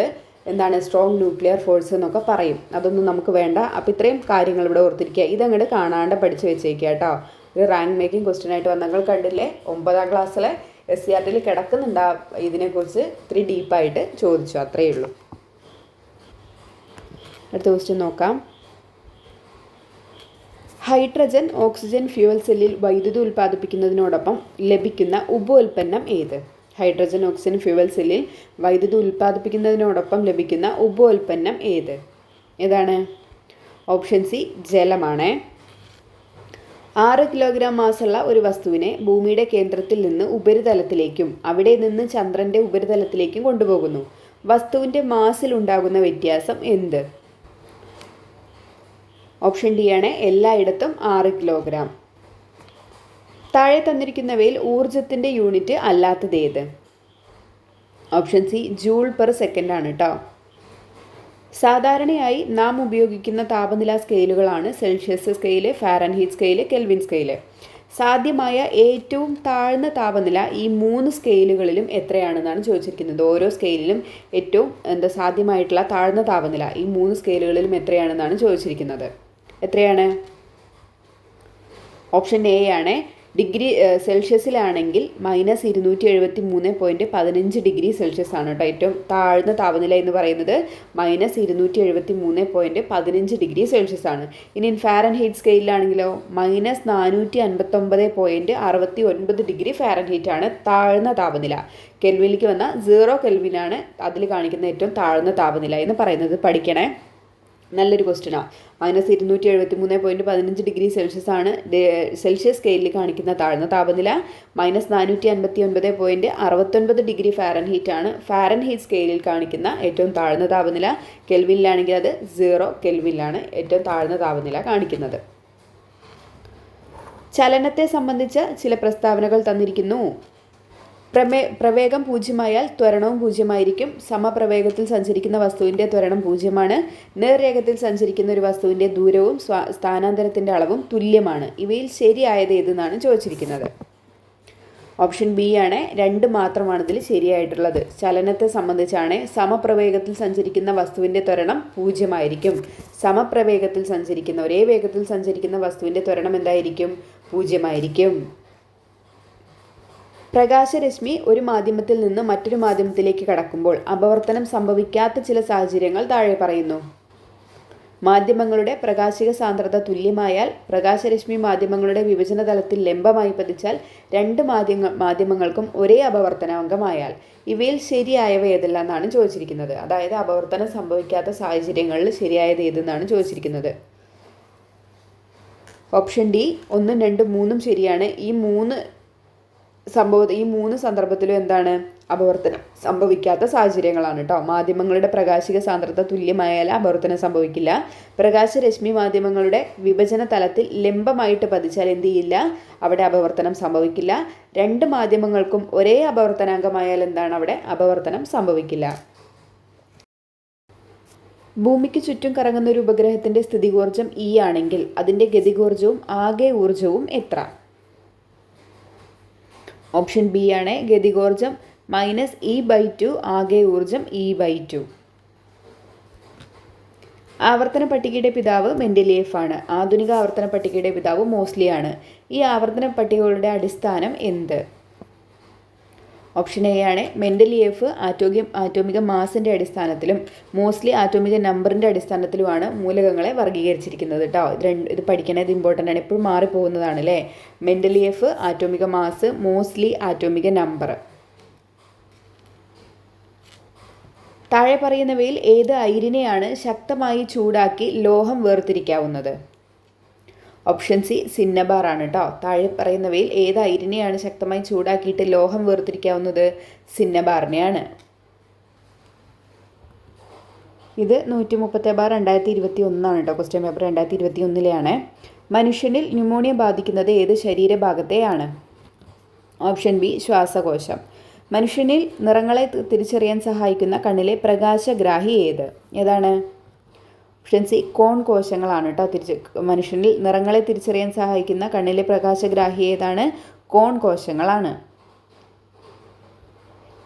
സ്ട്രോങ് ന്യൂക്ലിയർ ഫോഴ്സ് എന്നൊക്കെ പറയും. അതൊന്നും നമുക്ക് വേണ്ട. അപ്പോൾ ഇത്രയും കാര്യങ്ങൾ ഇവിടെ ഓർത്തിരിക്കുക. ഇതങ്ങോട്ട് കാണാണ്ട് പഠിച്ച് വെച്ചേക്കുക കേട്ടോ. ഒരു റാങ്ക് മേക്കിംഗ് ക്വസ്റ്റ്യൻ ആയിട്ട് വന്നങ്ങൾ കണ്ടില്ലേ? 9ാം ക്ലാസ്സിലെ SCRTയിൽ കിടക്കുന്നുണ്ടാ ഇതിനെക്കുറിച്ച് ഇത്തിരി ഡീപ്പായിട്ട് ചോദിച്ചു. അത്രയേ ഉള്ളൂ. അടുത്ത ക്വസ്റ്റ്യൻ നോക്കാം. ഹൈഡ്രജൻ ഓക്സിജൻ ഫ്യൂവൽ സെല്ലിൽ വൈദ്യുതി ഉൽപ്പാദിപ്പിക്കുന്നതിനോടൊപ്പം ലഭിക്കുന്ന ഉപോൽപ്പന്നം ഏത്? ഹൈഡ്രജൻ ഓക്സിജൻ ഫ്യൂവൽ സെല്ലിൽ വൈദ്യുതി ഉൽപ്പാദിപ്പിക്കുന്നതിനോടൊപ്പം ലഭിക്കുന്ന ഉപോൽപ്പന്നം ഏതാണ്? ഓപ്ഷൻ സി ജലമാണ്. 6 കിലോഗ്രാം മാസുള്ള ഒരു വസ്തുവിനെ ഭൂമിയുടെ കേന്ദ്രത്തിൽ നിന്ന് ഉപരിതലത്തിലേക്കും അവിടെ നിന്ന് ചന്ദ്രൻ്റെ ഉപരിതലത്തിലേക്കും കൊണ്ടുപോകുന്നു. വസ്തുവിൻ്റെ മാസിൽ ഉണ്ടാകുന്ന വ്യത്യാസം എന്ത്? ഓപ്ഷൻ ഡി ആണ്, എല്ലായിടത്തും 6 കിലോഗ്രാം. താഴെ തന്നിരിക്കുന്നവയിൽ ഊർജത്തിൻ്റെ യൂണിറ്റ് അല്ലാത്തത് ഏത്? Option C joule per second ആണ് കേട്ടോ. സാധാരണയായി നാം ഉപയോഗിക്കുന്ന താപനില സ്കെയിലുകളാണ് Celsius scale, Fahrenheit scale, Kelvin scale. സാധ്യമായ ഏറ്റവും താഴ്ന്ന താപനില ഈ 3 സ്കെയിലുകളിലും എത്രയാണെന്നാണ് ചോദിച്ചിരിക്കുന്നത്. ഓരോ സ്കെയിലിലും ഏറ്റവും സാധ്യമായിട്ടുള്ള താഴ്ന്ന താപനില ഈ 3 സ്കെയിലുകളിലും എത്രയാണെന്നാണ് ചോദിച്ചിരിക്കുന്നത്. എത്രയാണ്? ഓപ്ഷൻ എ ആണ്. ഡിഗ്രി സെൽഷ്യസിലാണെങ്കിൽ -273.15 ആണ് കേട്ടോ. ഏറ്റവും താഴ്ന്ന താപനില എന്ന് പറയുന്നത് -273.15 ആണ്. ഇനി ഫാരൻഹീറ്റ് സ്കെയിലാണെങ്കിലോ -459.69 ആണ് താഴ്ന്ന താപനില. കെൽവിനിലേക്ക് വന്ന 0 കെൽവിനാണ് അതിൽ കാണിക്കുന്ന ഏറ്റവും താഴ്ന്ന താപനില എന്ന് പറയുന്നത്. പഠിക്കണേ, നല്ലൊരു ക്വസ്റ്റ്യനാണ്. -273.15 ആണ് സെൽഷ്യസ് സ്കെയിലിൽ കാണിക്കുന്ന താഴ്ന്ന താപനില. -459.69 ഫാരൻഹീറ്റ് ആണ് ഫാരൻഹീറ്റ് സ്കെയിലിൽ കാണിക്കുന്ന ഏറ്റവും താഴ്ന്ന താപനില. കെൽവിനിലാണെങ്കിൽ അത് 0 കെൽവിനിലാണ് ഏറ്റവും താഴ്ന്ന താപനില കാണിക്കുന്നത്. ചലനത്തെ സംബന്ധിച്ച ചില പ്രസ്താവനകൾ തന്നിരിക്കുന്നു. പ്രവേഗം 0 ത്വരണവും 0 സമപ്രവേഗത്തിൽ സഞ്ചരിക്കുന്ന വസ്തുവിൻ്റെ ത്വരണം 0. നേർരേഖത്തിൽ സഞ്ചരിക്കുന്ന ഒരു വസ്തുവിൻ്റെ ദൂരവും സ്ഥാനാന്തരത്തിൻ്റെ അളവും തുല്യമാണ്. ഇവയിൽ ശരിയായത് ഏതെന്നാണ് ചോദിച്ചിരിക്കുന്നത്. ഓപ്ഷൻ ബി ആണ്. 2 മാത്രമാണ് ഇതിൽ ശരിയായിട്ടുള്ളത്. ചലനത്തെ സംബന്ധിച്ചാണ് സമപ്രവേഗത്തിൽ സഞ്ചരിക്കുന്ന വസ്തുവിൻ്റെ ത്വരണം 0. സമപ്രവേഗത്തിൽ സഞ്ചരിക്കുന്ന ഒരേ വേഗത്തിൽ സഞ്ചരിക്കുന്ന വസ്തുവിൻ്റെ ത്വരണം എന്തായിരിക്കും? 0. പ്രകാശരശ്മി ഒരു മാധ്യമത്തിൽ നിന്ന് മറ്റൊരു മാധ്യമത്തിലേക്ക് കടക്കുമ്പോൾ അപവർത്തനം സംഭവിക്കാത്ത ചില സാഹചര്യങ്ങൾ താഴെ പറയുന്നു. മാധ്യമങ്ങളുടെ പ്രകാശിക സാന്ദ്രത തുല്യമായാൽ, പ്രകാശരശ്മി മാധ്യമങ്ങളുടെ വിഭജന തലത്തിൽ ലംബമായി പതിച്ചാൽ, 2 മാധ്യമങ്ങൾക്കും ഒരേ അപവർത്തനാങ്കമായാൽ. ഇവയിൽ ശരിയായവ ഏതെല്ലാം എന്നാണ് ചോദിച്ചിരിക്കുന്നത്. അതായത് അപവർത്തനം സംഭവിക്കാത്ത സാഹചര്യങ്ങളിൽ ശരിയായത് ഏതെന്നാണ് ചോദിച്ചിരിക്കുന്നത്. ഓപ്ഷൻ ഡി 1, 2, 3 ശരിയാണ്. ഈ മൂന്ന് സന്ദർഭത്തിലും എന്താണ്? അപവർത്തനം സംഭവിക്കാത്ത സാഹചര്യങ്ങളാണ് കേട്ടോ. മാധ്യമങ്ങളുടെ പ്രകാശിക സാന്ദ്രത തുല്യമായാൽ അപവർത്തനം സംഭവിക്കില്ല. പ്രകാശരശ്മി മാധ്യമങ്ങളുടെ വിഭജന തലത്തിൽ ലംബമായിട്ട് പതിച്ചാൽ എന്ത് ചെയ്യില്ല? അവിടെ അപവർത്തനം സംഭവിക്കില്ല. 2 മാധ്യമങ്ങൾക്കും ഒരേ അപവർത്തനാങ്കമായാൽ എന്താണ്? അവിടെ അപവർത്തനം സംഭവിക്കില്ല. ഭൂമിക്ക് ചുറ്റും കറങ്ങുന്ന ഒരു ഉപഗ്രഹത്തിൻ്റെ സ്ഥിതികോർജ്ജം E ആണെങ്കിൽ അതിൻ്റെ ഗതികോർജ്ജവും ആകെ ഊർജ്ജവും എത്ര? ഓപ്ഷൻ ബി ആണ്. ഗതികോർജ്ജം -E/2, ആകെ ഊർജ്ജം E/2. ആവർത്തന പട്ടികയുടെ പിതാവ് മെൻഡലിയേഫ് ആണ്. ആധുനിക ആവർത്തന പട്ടികയുടെ പിതാവ് മോസ്ലി ആണ്. ഈ ആവർത്തന പട്ടികകളുടെ അടിസ്ഥാനം എന്ത്? ഓപ്ഷൻ എ ആണ്. മെൻഡലിയേഫ് ആറ്റോമിക മാസിൻ്റെ അടിസ്ഥാനത്തിലും മോസ്ലി ആറ്റോമിക നമ്പറിൻ്റെ അടിസ്ഥാനത്തിലുമാണ് മൂലകങ്ങളെ വർഗീകരിച്ചിരിക്കുന്നത് കേട്ടോ. ഇത് പഠിക്കണത് ഇമ്പോർട്ടൻ്റ് ആണ്, എപ്പോഴും മാറിപ്പോകുന്നതാണ് അല്ലേ. മെൻഡലിയേഫ് ആറ്റോമിക മാസ്, മോസ്ലി ആറ്റോമിക നമ്പർ. താഴെ പറയുന്നവയിൽ ഏത് അയിരിനെയാണ് ശക്തമായി ചൂടാക്കി ലോഹം വേർതിരിക്കാവുന്നത്? ഓപ്ഷൻ സി സിന്നബാർ ആണ് കേട്ടോ. താഴെ പറയുന്നവയിൽ ഏത് അയിരിനെയാണ് ശക്തമായി ചൂടാക്കിയിട്ട് ലോഹം വേർതിരിക്കാവുന്നത്? സിന്നബാറിനെയാണ്. ഇത് 130/2021 ആണ് കേട്ടോ. ക്വസ്റ്റ്യൻ പേപ്പർ 2021 മനുഷ്യനിൽ ന്യൂമോണിയ ബാധിക്കുന്നത് ഏത് ശരീരഭാഗത്തെയാണ്? ഓപ്ഷൻ ബി ശ്വാസകോശം. മനുഷ്യനിൽ നിറങ്ങളെ തിരിച്ചറിയാൻ സഹായിക്കുന്ന കണ്ണിലെ പ്രകാശഗ്രാഹി ഏതാണ്? ഓപ്ഷൻ സി കോൺ കോശങ്ങളാണ് കേട്ടോ. മനുഷ്യനിൽ നിറങ്ങളെ തിരിച്ചറിയാൻ സഹായിക്കുന്ന കണ്ണിലെ പ്രകാശഗ്രാഹി ഏതാണ്? കോൺ കോശങ്ങളാണ്.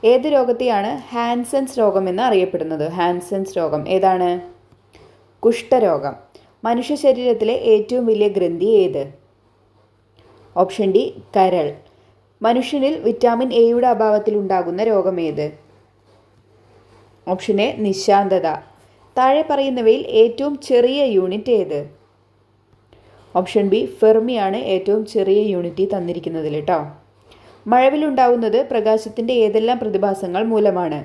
ഏത് രോഗത്തെയാണ് ഹാൻസൻസ് രോഗം എന്ന് അറിയപ്പെടുന്നത്? ഹാൻസൻസ് രോഗം ഏതാണ്? കുഷ്ഠരോഗം. മനുഷ്യ ശരീരത്തിലെ ഏറ്റവും വലിയ ഗ്രന്ഥി ഏത്? ഓപ്ഷൻ ഡി കരൾ. മനുഷ്യനിൽ വിറ്റാമിൻ എയുടെ അഭാവത്തിൽ ഉണ്ടാകുന്ന രോഗം ഏത്? ഓപ്ഷൻ എ നിശാന്തത. താഴെ പറയുന്നവയിൽ ഏറ്റവും ചെറിയ യൂണിറ്റ് ഏത്? ഓപ്ഷൻ ബി ഫെർമിയാണ് ഏറ്റവും ചെറിയ യൂണിറ്റ് തന്നിരിക്കുന്നതിൽ കേട്ടോ. മഴവിലുണ്ടാവുന്നത് പ്രകാശത്തിൻ്റെ ഏതെല്ലാം പ്രതിഭാസങ്ങൾ മൂലമാണ്?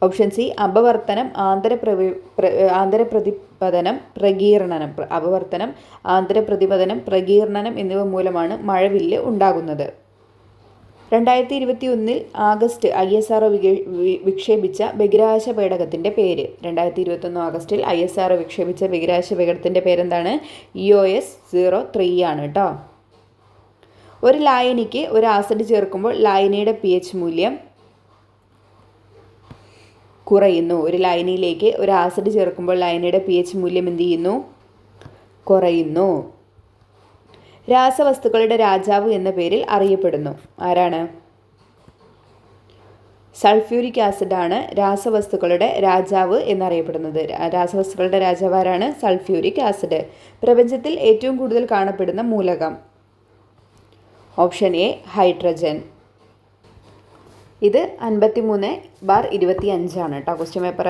Option C അപവർത്തനം, ആന്തരപ്രതിപതനം, പ്രകീർണനം. അപവർത്തനം, ആന്തരപ്രതിപതനം, പ്രകീർണനം എന്നിവ മൂലമാണ് മഴവില്ല് ഉണ്ടാകുന്നത്. 2021 ആഗസ്റ്റ് ISRO വിക്ഷേപിച്ച ബഹിരാകാശ പേടകത്തിൻ്റെ പേര്? 2021 ആഗസ്റ്റിൽ ISRO വിക്ഷേപിച്ച ബഹിരാകാശ പേടകത്തിൻ്റെ പേരെന്താണ്? EOS-03 ആണ് കേട്ടോ. ഒരു ലായനിക്ക് ഒരു ആസിഡ് ചേർക്കുമ്പോൾ ലായനിയുടെ pH മൂല്യം കുറയുന്നു. ഒരു ലായനിയിലേക്ക് ഒരു ആസിഡ് ചേർക്കുമ്പോൾ ലായനിയുടെ pH മൂല്യം എന്ത് ചെയ്യുന്നു? കുറയുന്നു. രാസവസ്തുക്കളുടെ രാജാവ് എന്ന പേരിൽ അറിയപ്പെടുന്നു. ആരാണ്? സൾഫ്യൂരിക് ആസിഡാണ് രാസവസ്തുക്കളുടെ രാജാവ് എന്നറിയപ്പെടുന്നത്. രാസവസ്തുക്കളുടെ രാജാവാരാണ്? Sulphuric acid. പ്രപഞ്ചത്തിൽ ഏറ്റവും കൂടുതൽ കാണപ്പെടുന്ന മൂലകം? Option A hydrogen. ഇത് 53/25 കേട്ടോ ക്വസ്റ്റ്യൻ പേപ്പർ.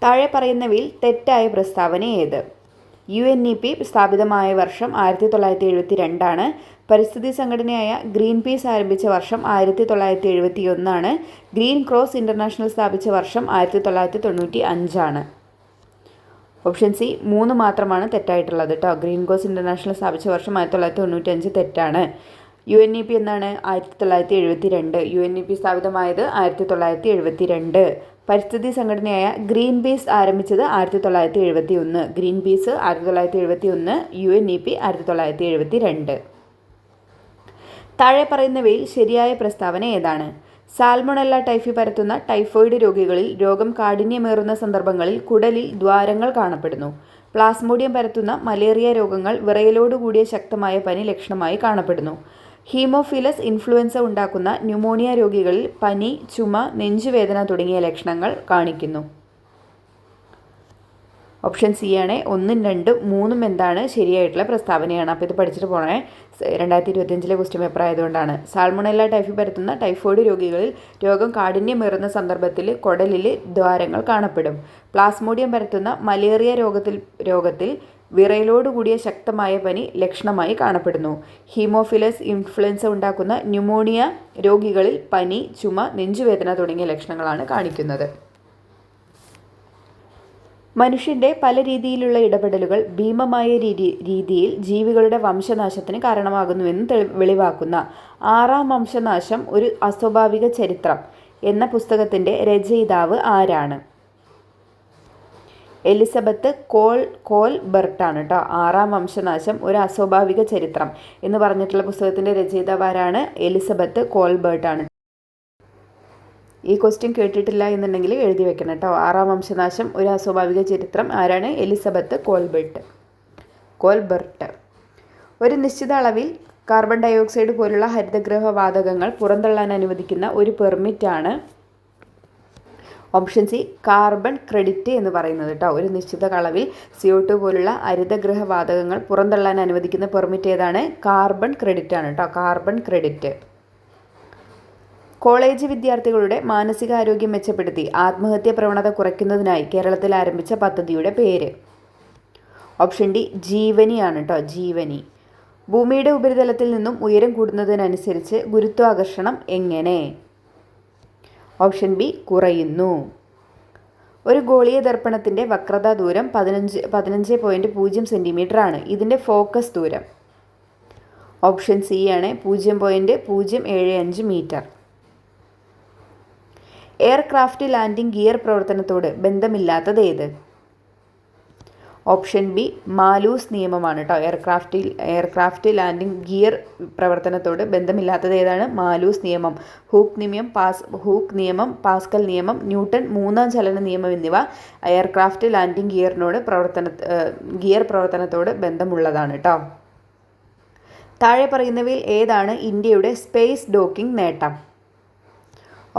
താഴെ പറയുന്നവയിൽ തെറ്റായ പ്രസ്താവന ഏത്? UNEP സ്ഥാപിതമായ വർഷം 1972 പരിസ്ഥിതി സംഘടനയായ ഗ്രീൻ പീസ് ആരംഭിച്ച വർഷം 1971 ഗ്രീൻ ക്രോസ് ഇൻ്റർനാഷണൽ സ്ഥാപിച്ച വർഷം 1995 ഓപ്ഷൻ സി 3 മാത്രമാണ് തെറ്റായിട്ടുള്ളത് കേട്ടോ. ഗ്രീൻ ക്രോസ് ഇൻ്റർനാഷണൽ സ്ഥാപിച്ച വർഷം 1995 തെറ്റാണ്. UNEP എന്നാണ്? 1972. UNEP സ്ഥാപിതമായത് 1972. പരിസ്ഥിതി സംഘടനയായ ഗ്രീൻ പീസ് ആരംഭിച്ചത് 1971. Green peas 1971, UNEP 1972. താഴെ പറയുന്നവയിൽ ശരിയായ പ്രസ്താവന ഏതാണ്? സാൽമൊണല്ല ടൈഫി പരത്തുന്ന ടൈഫോയിഡ് രോഗികളിൽ രോഗം കാഠിന്യമേറുന്ന സന്ദർഭങ്ങളിൽ കുടലിൽ ദ്വാരങ്ങൾ കാണപ്പെടുന്നു. പ്ലാസ്മോഡിയം പരത്തുന്ന മലേറിയ രോഗങ്ങൾ വിറയലോടുകൂടിയ ശക്തമായ പനി ലക്ഷണമായി കാണപ്പെടുന്നു. ഹീമോഫിലസ് ഇൻഫ്ലുവൻസ ഉണ്ടാക്കുന്ന ന്യൂമോണിയ രോഗികളിൽ പനി, ചുമ, നെഞ്ചുവേദന തുടങ്ങിയ ലക്ഷണങ്ങൾ കാണിക്കുന്നു. ഓപ്ഷൻ സി ആണ് 1, 2, 3 എന്താണ്? ശരിയായിട്ടുള്ള പ്രസ്താവനയാണ്. അപ്പോൾ ഇത് പഠിച്ചിട്ട് പോകണേ. 2025 ക്വസ്റ്റ്യൻ പേപ്പർ ആയതുകൊണ്ടാണ്. സാൽമൊണല്ല ടൈഫി പരത്തുന്ന ടൈഫോയിഡ് രോഗികളിൽ രോഗം കാഠിന്യമേറുന്ന സന്ദർഭത്തിൽ കുടലിൽ ദ്വാരങ്ങൾ കാണപ്പെടും. പ്ലാസ്മോഡിയം പരത്തുന്ന മലേറിയ രോഗത്തിൽ വിറയലോടുകൂടിയ ശക്തമായ പനി ലക്ഷണമായി കാണപ്പെടുന്നു. ഹീമോഫിലസ് ഇൻഫ്ലുവൻസ ഉണ്ടാക്കുന്ന ന്യൂമോണിയ രോഗികളിൽ പനി, ചുമ, നെഞ്ചുവേദന തുടങ്ങിയ ലക്ഷണങ്ങളാണ് കാണിക്കുന്നത്. മനുഷ്യൻ്റെ പല രീതിയിലുള്ള ഇടപെടലുകൾ ഭീമമായ രീതിയിൽ ജീവികളുടെ വംശനാശത്തിന് കാരണമാകുന്നുവെന്ന് വെളിവാക്കുന്ന 6-ാം വംശനാശം ഒരു അസ്വാഭാവിക ചരിത്രം എന്ന പുസ്തകത്തിൻ്റെ രചയിതാവ് ആരാണ്? എലിസബത്ത് കോൾബർട്ടാണ് കേട്ടോ. 6-ാം വംശനാശം ഒരു അസ്വാഭാവിക ചരിത്രം എന്ന് പറഞ്ഞിട്ടുള്ള പുസ്തകത്തിൻ്റെ രചയിതാവ് ആരാണ്? എലിസബത്ത് കോൾബർട്ടാണ്. ഈ ക്വസ്റ്റ്യൻ കേട്ടിട്ടില്ല എന്നുണ്ടെങ്കിൽ എഴുതി വെക്കണം കേട്ടോ. 6-ാം വംശനാശം ഒരു അസ്വാഭാവിക ചരിത്രം ആരാണ്? എലിസബത്ത് കോൾബർട്ട്. ഒരു നിശ്ചിത അളവിൽ കാർബൺ ഡയോക്സൈഡ് പോലുള്ള ഹരിതഗൃഹ വാതകങ്ങൾ പുറന്തള്ളാൻ അനുവദിക്കുന്ന ഒരു പെർമിറ്റാണ് ഓപ്ഷൻ സി കാർബൺ ക്രെഡിറ്റ് എന്ന് പറയുന്നത് കേട്ടോ. ഒരു നിശ്ചിത അളവിൽ CO2 പോലുള്ള ഹരിതഗൃഹ വാതകങ്ങൾ പുറന്തള്ളാൻ അനുവദിക്കുന്ന പെർമിറ്റ് ഏതാണ്? കാർബൺ ക്രെഡിറ്റ് ആണ് കേട്ടോ. Carbon credit. കോളേജ് വിദ്യാർത്ഥികളുടെ മാനസികാരോഗ്യം മെച്ചപ്പെടുത്തി ആത്മഹത്യാ പ്രവണത കുറയ്ക്കുന്നതിനായി കേരളത്തിൽ ആരംഭിച്ച പദ്ധതിയുടെ പേര്? ഓപ്ഷൻ ഡി ജീവനിയാണ് കേട്ടോ. ജീവനി. ഭൂമിയുടെ ഉപരിതലത്തിൽ നിന്നും ഉയരം കൂടുന്നതിനനുസരിച്ച് ഗുരുത്വാകർഷണം എങ്ങനെ? ഓപ്ഷൻ ബി കുറയുന്നു. ഒരു ഗോളീയ ദർപ്പണത്തിൻ്റെ വക്രതാ ദൂരം 15.0 സെൻറ്റിമീറ്റർ ആണ്. ഇതിൻ്റെ ഫോക്കസ് ദൂരം? ഓപ്ഷൻ സി ആണ് 0.075 മീറ്റർ. എയർക്രാഫ്റ്റ് ലാൻഡിംഗ് ഗിയർ പ്രവർത്തനത്തോട് ബന്ധമില്ലാത്തത് ഏത്? ഓപ്ഷൻ ബി മാലൂസ് നിയമമാണ് കേട്ടോ. എയർക്രാഫ്റ്റ് ലാൻഡിംഗ് ഗിയർ പ്രവർത്തനത്തോട് ബന്ധമില്ലാത്തത് ഏതാണ്? മാലൂസ് നിയമം. ഹൂക്ക് നിയമം, പാസ്കൽ നിയമം, ന്യൂട്ടൺ 3-ാം ചലന നിയമം എന്നിവ എയർക്രാഫ്റ്റ് ലാൻഡിംഗ് ഗിയർ പ്രവർത്തനത്തോട് ബന്ധമുള്ളതാണ് കേട്ടോ. താഴെ പറയുന്നവയിൽ ഏതാണ് ഇന്ത്യയുടെ സ്പേസ് ഡോക്കിംഗ് നേട്ടം?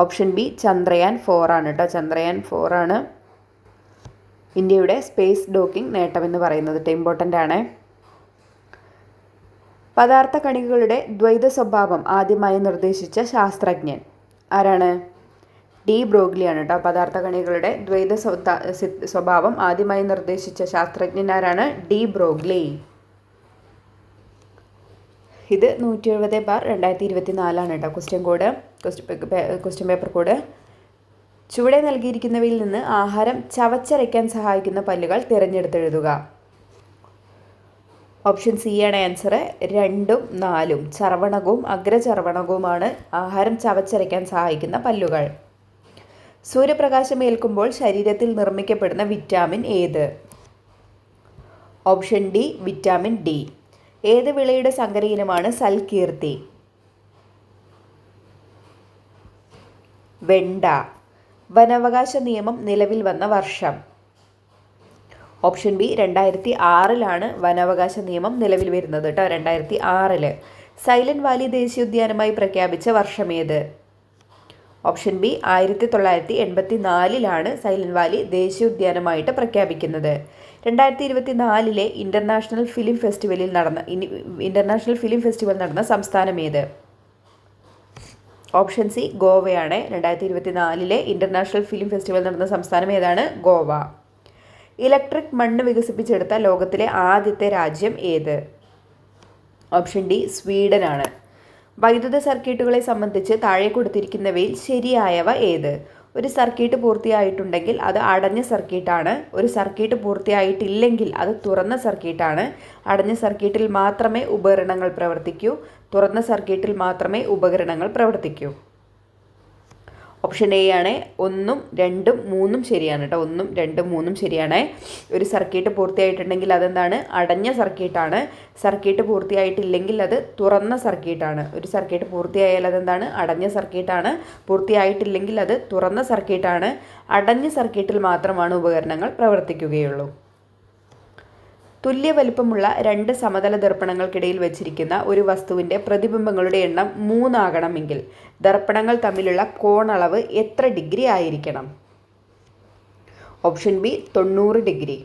ഓപ്ഷൻ ബി ചന്ദ്രയാൻ 4 ആണ് കേട്ടോ. ചന്ദ്രയാൻ 4 ആണ് ഇന്ത്യയുടെ സ്പേസ് ഡോക്കിംഗ് നേട്ടമെന്ന് പറയുന്നത്. ഇമ്പോർട്ടൻ്റ് ആണ്. പദാർത്ഥ കണികകളുടെ ദ്വൈത സ്വഭാവം ആദ്യമായി നിർദ്ദേശിച്ച ശാസ്ത്രജ്ഞൻ ആരാണ്? ഡി ബ്രോഗ്ലി ആണ് കേട്ടോ. പദാർത്ഥ കണികകളുടെ ദ്വൈത സ്വഭാവം ആദ്യമായി നിർദ്ദേശിച്ച ശാസ്ത്രജ്ഞൻ ആരാണ്? D Broglie. ഇത് 170/2024 ആണ് കേട്ടോ. Question paper code. ചുവടെ നൽകിയിരിക്കുന്നവയിൽ നിന്ന് ആഹാരം ചവച്ചരയ്ക്കാൻ സഹായിക്കുന്ന പല്ലുകൾ തിരഞ്ഞെടുത്തെഴുതുക. ഓപ്ഷൻ സി ആണ് ആൻസർ. 2ഉം 4ഉം ചർവണകവും അഗ്രചർവണകവുമാണ് ആഹാരം ചവച്ചരയ്ക്കാൻ സഹായിക്കുന്ന പല്ലുകൾ. സൂര്യപ്രകാശം ഏൽക്കുമ്പോൾ ശരീരത്തിൽ നിർമ്മിക്കപ്പെടുന്ന വിറ്റാമിൻ ഏത്? Option D vitamin D. ഏത് വിളയുടെ സങ്കര ഇനമാണ് സൽകീർത്തി? വെണ്ട. വനാവകാശ നിയമം നിലവിൽ വന്ന വർഷം? ഓപ്ഷൻ ബി 2006 വനാവകാശ നിയമം നിലവിൽ വരുന്നത് കേട്ടോ. 2006. സൈലന്റ് വാലി ദേശീയോദ്യാനമായി പ്രഖ്യാപിച്ച വർഷം ഏത്? ഓപ്ഷൻ ബി 1984 സൈലന്റ് വാലി ദേശീയോദ്യാനമായിട്ട് പ്രഖ്യാപിക്കുന്നത്. 2024 ഇന്റർനാഷണൽ ഫിലിം ഫെസ്റ്റിവൽ നടന്ന സംസ്ഥാനം ഏത്? ഓപ്ഷൻ സി ഗോവയാണ്. 2024 ഇന്റർനാഷണൽ ഫിലിം ഫെസ്റ്റിവൽ നടന്ന സംസ്ഥാനം ഏതാണ്? ഗോവ. ഇലക്ട്രിക് മണ്ണ് വികസിപ്പിച്ചെടുത്ത ലോകത്തിലെ ആദ്യത്തെ രാജ്യം ഏത്? ഓപ്ഷൻ ഡി സ്വീഡനാണ്. വൈദ്യുത സർക്യൂട്ടുകളെ സംബന്ധിച്ച് താഴെ കൊടുത്തിരിക്കുന്നവയിൽ ശരിയായവ ഏത്? ഒരു സർക്യൂട്ട് പൂർത്തിയായിട്ടുണ്ടെങ്കിൽ അത് അടഞ്ഞ സർക്യൂട്ടാണ്. ഒരു സർക്യൂട്ട് പൂർത്തിയായിട്ടില്ലെങ്കിൽ അത് തുറന്ന സർക്യൂട്ടാണ്. അടഞ്ഞ സർക്യൂട്ടിൽ മാത്രമേ ഉപകരണങ്ങൾ പ്രവർത്തിക്കൂ. തുറന്ന സർക്യൂട്ടിൽ മാത്രമേ ഉപകരണങ്ങൾ പ്രവർത്തിക്കൂ. ഓപ്ഷൻ എ ആണ്. 1, 2, 3 ശരിയാണ് കേട്ടോ. 1, 2, 3 ശരിയാണ്. ഒരു സർക്യൂട്ട് പൂർത്തിയായിട്ടുണ്ടെങ്കിൽ അതെന്താണ്? അടഞ്ഞ സർക്യൂട്ടാണ്. സർക്യൂട്ട് പൂർത്തിയായിട്ടില്ലെങ്കിൽ അത് തുറന്ന സർക്യൂട്ടാണ്. ഒരു സർക്യൂട്ട് പൂർത്തിയായാൽ അതെന്താണ്? അടഞ്ഞ സർക്യൂട്ടാണ്. പൂർത്തിയായിട്ടില്ലെങ്കിൽ അത് തുറന്ന സർക്യൂട്ടാണ്. അടഞ്ഞ സർക്യൂട്ടിൽ മാത്രമാണ് ഉപകരണങ്ങൾ പ്രവർത്തിക്കുകയുള്ളൂ. തുല്യ വലിപ്പമുള്ള 2 സമതല ദർപ്പണങ്ങൾക്കിടയിൽ വെച്ചിരിക്കുന്ന ഒരു വസ്തുവിൻ്റെ പ്രതിബിംബങ്ങളുടെ എണ്ണം 3 ആകണമെങ്കിൽ ദർപ്പണങ്ങൾ തമ്മിലുള്ള കോണളവ് എത്ര ഡിഗ്രി ആയിരിക്കണം? Option B 90 degree.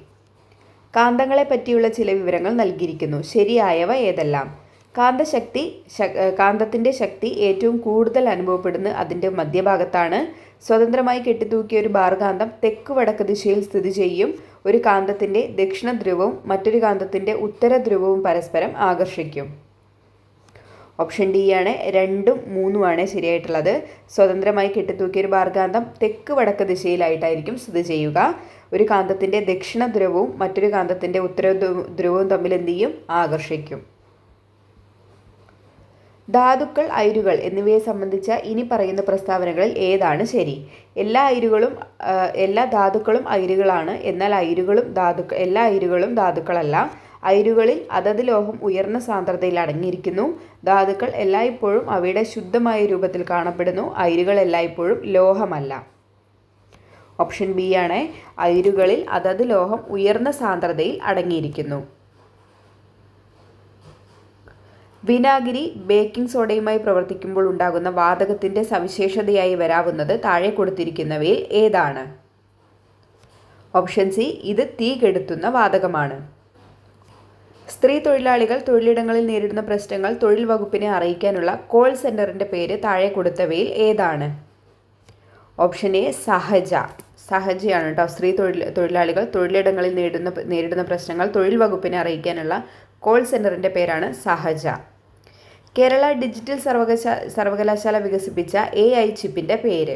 കാന്തങ്ങളെ പറ്റിയുള്ള ചില വിവരങ്ങൾ നൽകിയിരിക്കുന്നു. ശരിയായവ ഏതെല്ലാം? കാന്തത്തിൻ്റെ ശക്തി ഏറ്റവും കൂടുതൽ അനുഭവപ്പെടുന്നത് അതിൻ്റെ മധ്യഭാഗത്താണ്. സ്വതന്ത്രമായി കെട്ടിത്തൂക്കിയ ഒരു ബാർകാന്തം തെക്ക് വടക്ക് ദിശയിൽ സ്ഥിതി ചെയ്യും. ഒരു കാന്തത്തിൻ്റെ ദക്ഷിണ ധ്രുവവും മറ്റൊരു കാന്തത്തിൻ്റെ ഉത്തര ധ്രുവവും പരസ്പരം ആകർഷിക്കും. ഓപ്ഷൻ ഡി ആണ്. 2, 3 ആണ് ശരിയായിട്ടുള്ളത്. സ്വതന്ത്രമായി കെട്ടിത്തൂക്കിയ ഒരു ബാർകാന്തം തെക്ക് വടക്ക് ദിശയിലായിട്ടായിരിക്കും സ്ഥിതി ചെയ്യുക. ഒരു കാന്തത്തിൻ്റെ ദക്ഷിണ ധ്രുവവും മറ്റൊരു കാന്തത്തിൻ്റെ ഉത്തര ധ്രുവവും തമ്മിൽ എന്ത് ചെയ്യും? ആകർഷിക്കും. ധാതുക്കൾ, അയിരുകൾ എന്നിവയെ സംബന്ധിച്ച ഇനി പറയുന്ന പ്രസ്താവനകളിൽ ഏതാണ് ശരി? എല്ലാ ധാതുക്കളും അയിരുകളാണ്. എന്നാൽ എല്ലാ അയിരുകളും ധാതുക്കളല്ല. അയിരുകളിൽ അതത് ലോഹം ഉയർന്ന സാന്ദ്രതയിൽ അടങ്ങിയിരിക്കുന്നു. ധാതുക്കൾ എല്ലായ്പ്പോഴും അവയുടെ ശുദ്ധമായ രൂപത്തിൽ കാണപ്പെടുന്നു. അയിരുകൾ എല്ലായ്പ്പോഴും ലോഹമല്ല. ഓപ്ഷൻ ബി ആണ്. അയിരുകളിൽ അതത് ലോഹം ഉയർന്ന സാന്ദ്രതയിൽ അടങ്ങിയിരിക്കുന്നു. വിനാഗിരി ബേക്കിംഗ് സോഡയുമായി പ്രവർത്തിക്കുമ്പോൾ ഉണ്ടാകുന്ന വാതകത്തിൻ്റെ സവിശേഷതയായി വരാവുന്നത് താഴെ കൊടുത്തിരിക്കുന്നവയിൽ ഏതാണ്? ഓപ്ഷൻ സി ഇത് തീ കെടുത്തുന്ന വാതകമാണ്. സ്ത്രീ തൊഴിലാളികൾ തൊഴിലിടങ്ങളിൽ നേരിടുന്ന പ്രശ്നങ്ങൾ തൊഴിൽ വകുപ്പിനെ അറിയിക്കാനുള്ള കോൾ സെൻ്ററിൻ്റെ പേര് താഴെ കൊടുത്തവയിൽ ഏതാണ്? ഓപ്ഷൻ എ സഹജയാണ് കേട്ടോ. സ്ത്രീ തൊഴിലാളികൾ തൊഴിലിടങ്ങളിൽ നേരിടുന്ന പ്രശ്നങ്ങൾ തൊഴിൽ വകുപ്പിനെ അറിയിക്കാനുള്ള കോൾ സെൻ്ററിൻ്റെ പേരാണ് സഹജ. കേരള ഡിജിറ്റൽ സർവകലാശാല വികസിപ്പിച്ച AI ചിപ്പിൻ്റെ പേര്?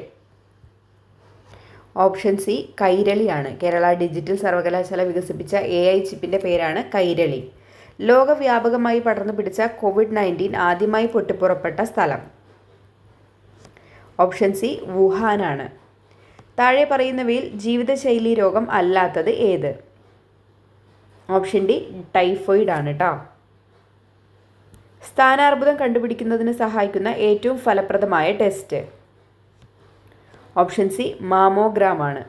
ഓപ്ഷൻ സി കൈരളിയാണ്. കേരള ഡിജിറ്റൽ സർവകലാശാല വികസിപ്പിച്ച AI ചിപ്പിൻ്റെ പേരാണ് കൈരളി. ലോകവ്യാപകമായി പടർന്നു പിടിച്ച COVID-19 ആദ്യമായി പൊട്ടിപ്പുറപ്പെട്ട സ്ഥലം? ഓപ്ഷൻ സി വുഹാനാണ്. താഴെ പറയുന്നവയിൽ ജീവിതശൈലി രോഗം അല്ലാത്തത് ഏത്? ഓപ്ഷൻ ഡി ടൈഫോയിഡ് ആണ് കേട്ടോ. സ്ഥാനാർബുദം കണ്ടുപിടിക്കുന്നതിന് സഹായിക്കുന്ന ഏറ്റവും ഫലപ്രദമായ ടെസ്റ്റ്? ഓപ്ഷൻ സി മാമോഗ്രാം ആണ്.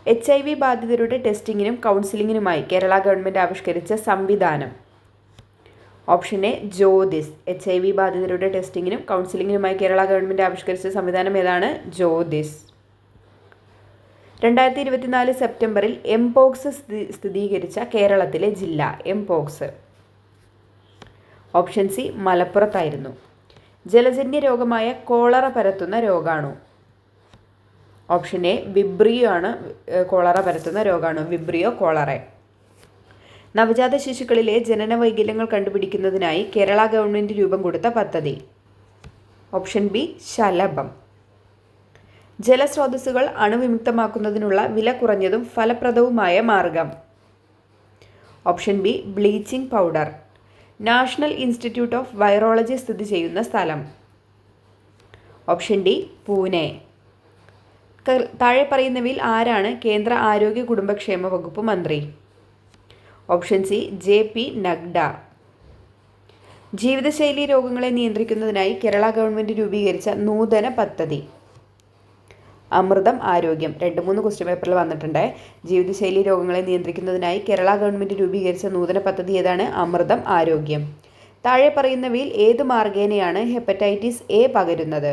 HIV ബാധിതരുടെ ടെസ്റ്റിങ്ങിനും കൗൺസിലിങ്ങിനുമായി കേരള ഗവൺമെൻറ് ആവിഷ്കരിച്ച സംവിധാനം? Option A Jyothis. HIV ബാധിതരുടെ ടെസ്റ്റിങ്ങിനും കൗൺസിലിങ്ങിനുമായി കേരള ഗവൺമെൻറ് ആവിഷ്കരിച്ച സംവിധാനം ഏതാണ്? ജ്യോതിസ്. 2024 സെപ്റ്റംബറിൽ എംപോക്സ് സ്ഥിരീകരിച്ച കേരളത്തിലെ ജില്ല? എംപോക്സ്. ഓപ്ഷൻ സി മലപ്പുറത്തായിരുന്നു. ജലജന്യ രോഗമായ കോളറ പരത്തുന്ന രോഗാണു? ഓപ്ഷൻ എ വിബ്രിയോ ആണ്. കോളറ പരത്തുന്ന രോഗാണു വിബ്രിയോ കോളറെ. നവജാത ശിശുക്കളിലെ ജനന വൈകല്യങ്ങൾ കണ്ടുപിടിക്കുന്നതിനായി കേരള ഗവൺമെൻറ് രൂപം കൊടുത്ത പദ്ധതി? ഓപ്ഷൻ ബി ശലഭം. ജലസ്രോതസ്സുകൾ അണുവിമുക്തമാക്കുന്നതിനുള്ള വില കുറഞ്ഞതും ഫലപ്രദവുമായ മാർഗം? Option B bleaching powder. National Institute of Virology സ്ഥിതി ചെയ്യുന്ന സ്ഥലം? Option D Pune. താഴെ പറയുന്നവയിൽ ആരാണ് കേന്ദ്ര ആരോഗ്യ കുടുംബക്ഷേമ വകുപ്പ് മന്ത്രി? Option C JP Nadda. ജീവിതശൈലി രോഗങ്ങളെ നിയന്ത്രിക്കുന്നതിനായി കേരള ഗവൺമെൻറ് രൂപീകരിച്ച നൂതന പദ്ധതി? അമൃതം ആരോഗ്യം. 2-3 ക്വസ്റ്റ്യൻ പേപ്പറിൽ വന്നിട്ടുണ്ട്. ജീവിതശൈലി രോഗങ്ങളെ നിയന്ത്രിക്കുന്നതിനായി കേരള ഗവൺമെൻറ് രൂപീകരിച്ച നൂതന പദ്ധതി ഏതാണ്? അമൃതം ആരോഗ്യം. താഴെ പറയുന്നവയിൽ ഏത് മാർഗേനയാണ് ഹെപ്പറ്റൈറ്റിസ് A പകരുന്നത്?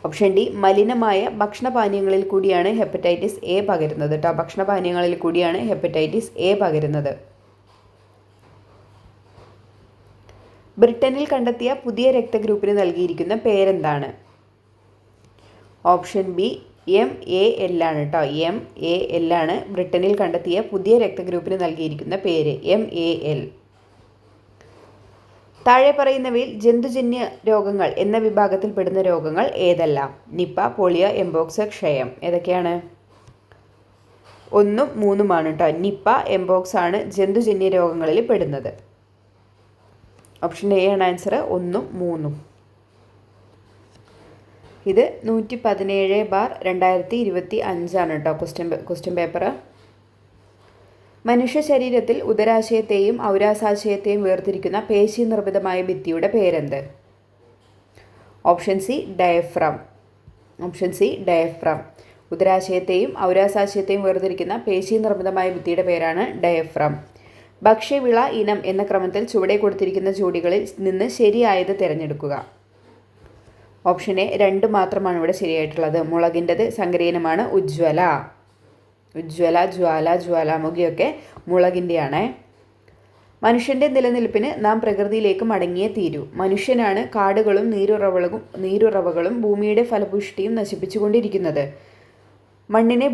ഓപ്ഷൻ ഡി മലിനമായ ഭക്ഷണപാനീയങ്ങളിൽ കൂടിയാണ് ഹെപ്പറ്റൈറ്റിസ് എ പകരുന്നത് കേട്ടോ. ഭക്ഷണപാനീയങ്ങളിൽ കൂടിയാണ് ഹെപ്പറ്റൈറ്റിസ് എ പകരുന്നത്. ബ്രിട്ടനിൽ കണ്ടെത്തിയ പുതിയ രക്തഗ്രൂപ്പിന് നൽകിയിരിക്കുന്ന പേരെന്താണ്? ഓപ്ഷൻ ബി MAL ആണ് കേട്ടോ. MAL ആണ് ബ്രിട്ടനിൽ കണ്ടെത്തിയ പുതിയ രക്തഗ്രൂപ്പിന് നൽകിയിരിക്കുന്ന പേര്, MAL. താഴെ പറയുന്നവയിൽ ജന്തുജന്യ രോഗങ്ങൾ എന്ന വിഭാഗത്തിൽപ്പെടുന്ന രോഗങ്ങൾ ഏതെല്ലാം? നിപ്പ, പോളിയോ, എംപോക്സ്, ക്ഷയം. ഏതൊക്കെയാണ്? 1ഉം 3ഉമാണ് കേട്ടോ. നിപ്പ, എംപോക്സ് ആണ് ജന്തുജന്യ രോഗങ്ങളിൽ പെടുന്നത്. ഓപ്ഷൻ എ ആണ് ആൻസർ, 1ഉം 3ഉം. ഇത് 117/2025 ആണ് കേട്ടോ ക്വസ്റ്റ്യൻ പേപ്പർ. മനുഷ്യ ശരീരത്തിൽ ഉദരാശയത്തെയും ഔരാസാശയത്തെയും വേർതിരിക്കുന്ന പേശി നിർമ്മിതമായ ഭിത്തിയുടെ പേരെന്ത്? Option C diaphragm. ഉദരാശയത്തെയും ഔരാസാശയത്തെയും വേർതിരിക്കുന്ന പേശി നിർമ്മിതമായ ഭിത്തിയുടെ പേരാണ് ഡയഫ്രം. ഭക്ഷ്യവിള ഇനം എന്ന ക്രമത്തിൽ ചുവടെ കൊടുത്തിരിക്കുന്ന ജോഡികളിൽ നിന്ന് ശരിയായത് തിരഞ്ഞെടുക്കുക. ഓപ്ഷൻ എ 2 മാത്രമാണ് ഇവിടെ ശരിയായിട്ടുള്ളത്. മുളകിൻ്റെത് സങ്കരയിനമാണ് ഉജ്ജ്വല, ജ്വാല, ജ്വാലാമുഖിയൊക്കെ മുളകിൻ്റെയാണ്. മനുഷ്യൻ്റെ നിലനിൽപ്പിന് നാം പ്രകൃതിയിലേക്ക് മടങ്ങിയേ തീരൂ. മനുഷ്യനാണ് കാടുകളും നീരുറവകളും ഭൂമിയുടെ ഫലപുഷ്ടിയും നശിപ്പിച്ചുകൊണ്ടിരിക്കുന്നത്. മണ്ണിനെ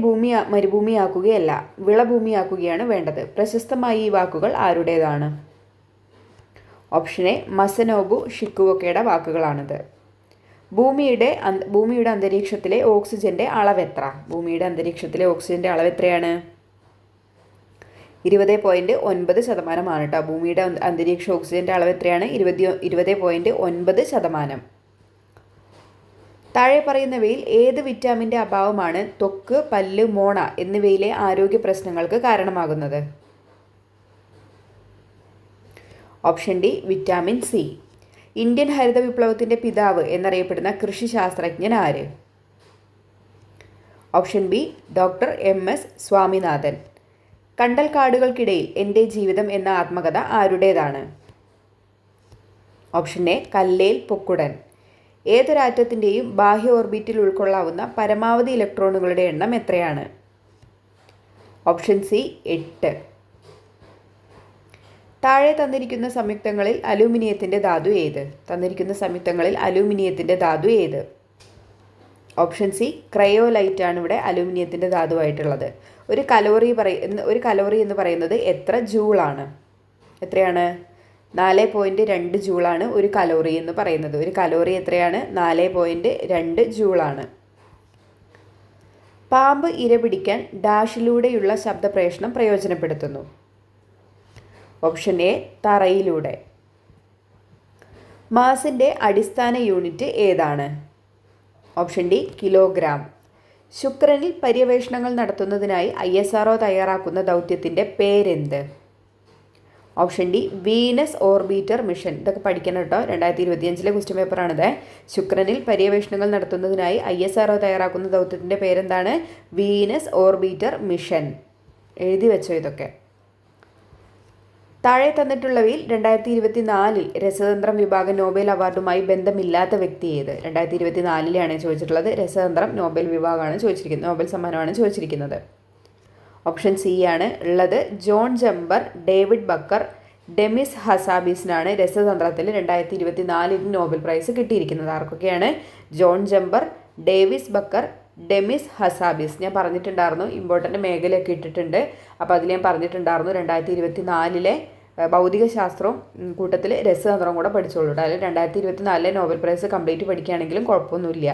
മരുഭൂമിയാക്കുകയല്ല, വിളഭൂമിയാക്കുകയാണ് വേണ്ടത്. പ്രശസ്തമായ ഈ വാക്കുകൾ ആരുടേതാണ്? ഓപ്ഷൻ എ മസനോബു ഷിക്കുവൊക്കെയുടെ വാക്കുകളാണിത്. ഭൂമിയുടെ അന്തരീക്ഷത്തിലെ ഓക്സിജന്റെ അളവ് എത്ര? ഭൂമിയുടെ അന്തരീക്ഷത്തിലെ ഓക്സിജന്റെ അളവ് എത്രയാണ്? 20.9% കേട്ടോ. ഭൂമിയുടെ അന്തരീക്ഷ ഓക്സിജന്റെ അളവ് എത്രയാണ്? 20.9%. താഴെ പറയുന്നവയിൽ ഏത് വിറ്റാമിൻ്റെ അഭാവമാണ് ത്വക്ക്, പല്ല്, മോണ എന്നിവയിലെ ആരോഗ്യ പ്രശ്നങ്ങൾക്ക് കാരണമാകുന്നത്? Option D vitamin C. Indian ഹരിത വിപ്ലവത്തിൻ്റെ പിതാവ് എന്നറിയപ്പെടുന്ന കൃഷി ശാസ്ത്രജ്ഞൻ ആര്? Option B doctor MS Swaminathan. കണ്ടൽക്കാടുകൾക്കിടയിൽ എൻ്റെ ജീവിതം എന്ന ആത്മകഥ ആരുടേതാണ്? Option A Kallel Pokkudan. ഏതൊരാറ്റത്തിൻ്റെയും ബാഹ്യ ഓർബിറ്റിൽ ഉൾക്കൊള്ളാവുന്ന പരമാവധി ഇലക്ട്രോണുകളുടെ എണ്ണം എത്രയാണ്? Option C 8. താഴെ തന്നിരിക്കുന്ന സംയുക്തങ്ങളിൽ അലൂമിനിയത്തിൻ്റെ ധാതു ഏത്? ഓപ്ഷൻ സി ക്രയോലൈറ്റ് ആണ് ഇവിടെ അലൂമിനിയത്തിൻ്റെ ധാതുവായിട്ടുള്ളത്. ഒരു കലോറി എന്ന് പറയുന്നത് എത്ര ജൂളാണ്? എത്രയാണ്? 4.2 ജൂളാണ് ഒരു കലോറി എന്ന് പറയുന്നത്. ഒരു കലോറി എത്രയാണ്? 4.2 ജൂളാണ്. പാമ്പ് ഇര പിടിക്കാൻ ഡാഷിലൂടെയുള്ള ശബ്ദപ്രേഷണം പ്രയോജനപ്പെടുത്തുന്നു. Option A തറയിലൂടെ. മാസിൻ്റെ അടിസ്ഥാന യൂണിറ്റ് ഏതാണ്? Option D kilogram. ശുക്രനിൽ പര്യവേഷണങ്ങൾ നടത്തുന്നതിനായി ISRO തയ്യാറാക്കുന്ന ദൗത്യത്തിൻ്റെ പേരെന്ത്? Option D Venus orbiter mission. ഇതൊക്കെ പഠിക്കണം കേട്ടോ. 2025 ക്വസ്റ്റ്യൻ പേപ്പറാണിത്. ശുക്രനിൽ പര്യവേഷണങ്ങൾ നടത്തുന്നതിനായി ISRO തയ്യാറാക്കുന്ന ദൗത്യത്തിൻ്റെ പേരെന്താണ്? Venus orbiter mission. എഴുതി വെച്ചോ ഇതൊക്കെ. താഴെ തന്നിട്ടുള്ളവയിൽ 2024 രസതന്ത്രം വിഭാഗം നോബൽ അവാർഡുമായി ബന്ധമില്ലാത്ത വ്യക്തി ഏത്? 2024 ചോദിച്ചിട്ടുള്ളത്. രസതന്ത്രം നോബൽ വിഭാഗമാണ് ചോദിച്ചിരിക്കുന്നത്, നോബൽ സമ്മാനമാണ് ചോദിച്ചിരിക്കുന്നത്. ഓപ്ഷൻ സി ആണ് ഉള്ളത്. John Jumper, David Baker, Demis ഹസാബിസിനാണ് രസതന്ത്രത്തിൽ 2024 നോബൽ പ്രൈസ് കിട്ടിയിരിക്കുന്നത്. ആർക്കൊക്കെയാണ്? John Jumper, Davis Baker, Demis Hassabis. ഞാൻ പറഞ്ഞിട്ടുണ്ടായിരുന്നു ഇമ്പോർട്ടൻ്റ് മേഖലയൊക്കെ ഇട്ടിട്ടുണ്ട്. അപ്പോൾ അതിൽ ഞാൻ പറഞ്ഞിട്ടുണ്ടായിരുന്നു 2024 ഭൗതിക ശാസ്ത്രവും കൂട്ടത്തിൽ രസതന്ത്രവും കൂടെ പഠിച്ചോളൂ. അതിൽ 2024 നോബൽ പ്രൈസ് കംപ്ലീറ്റ് പഠിക്കുകയാണെങ്കിലും കുഴപ്പമൊന്നുമില്ല,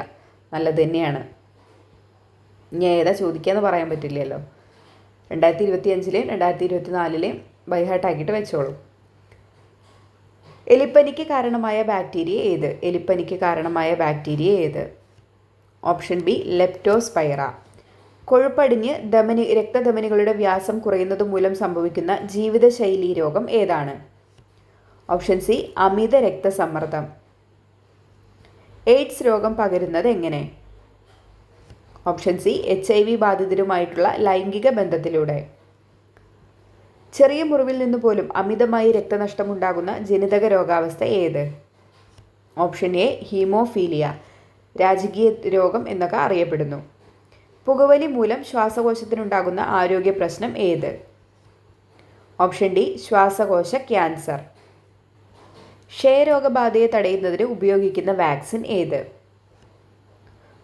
നല്ലത് തന്നെയാണ്. ഇനി ഏതാ ചോദിക്കാന്ന് പറയാൻ പറ്റില്ലല്ലോ. 2025 2024 ബൈഹാർട്ടാക്കിയിട്ട് വെച്ചോളൂ. എലിപ്പനിക്ക് കാരണമായ ബാക്ടീരിയ ഏത്? Option B leptospira. കൊഴുപ്പടിഞ്ഞ് രക്തധമനികളുടെ വ്യാസം കുറയുന്നത് മൂലം സംഭവിക്കുന്ന ജീവിതശൈലീ രോഗം ഏതാണ്? ഓപ്ഷൻ സി അമിത രക്തസമ്മർദ്ദം. എയ്ഡ്സ് രോഗം പകരുന്നത് എങ്ങനെ? ഓപ്ഷൻ സി HIV ബാധിതരുമായിട്ടുള്ള ലൈംഗിക ബന്ധത്തിലൂടെ. ചെറിയ മുറിവിൽ നിന്ന് പോലും അമിതമായി രക്തനഷ്ടമുണ്ടാകുന്ന ജനിതക രോഗാവസ്ഥ ഏത്? Option A haemophilia. രാജകീയ രോഗം എന്നൊക്കെ അറിയപ്പെടുന്നു. പുകവലി മൂലം ശ്വാസകോശത്തിനുണ്ടാകുന്ന ആരോഗ്യ പ്രശ്നം ഏത്? ഓപ്ഷൻ ഡി ശ്വാസകോശ ക്യാൻസർ. ക്ഷയരോഗബാധയെ തടയുന്നതിന് ഉപയോഗിക്കുന്ന വാക്സിൻ ഏത്?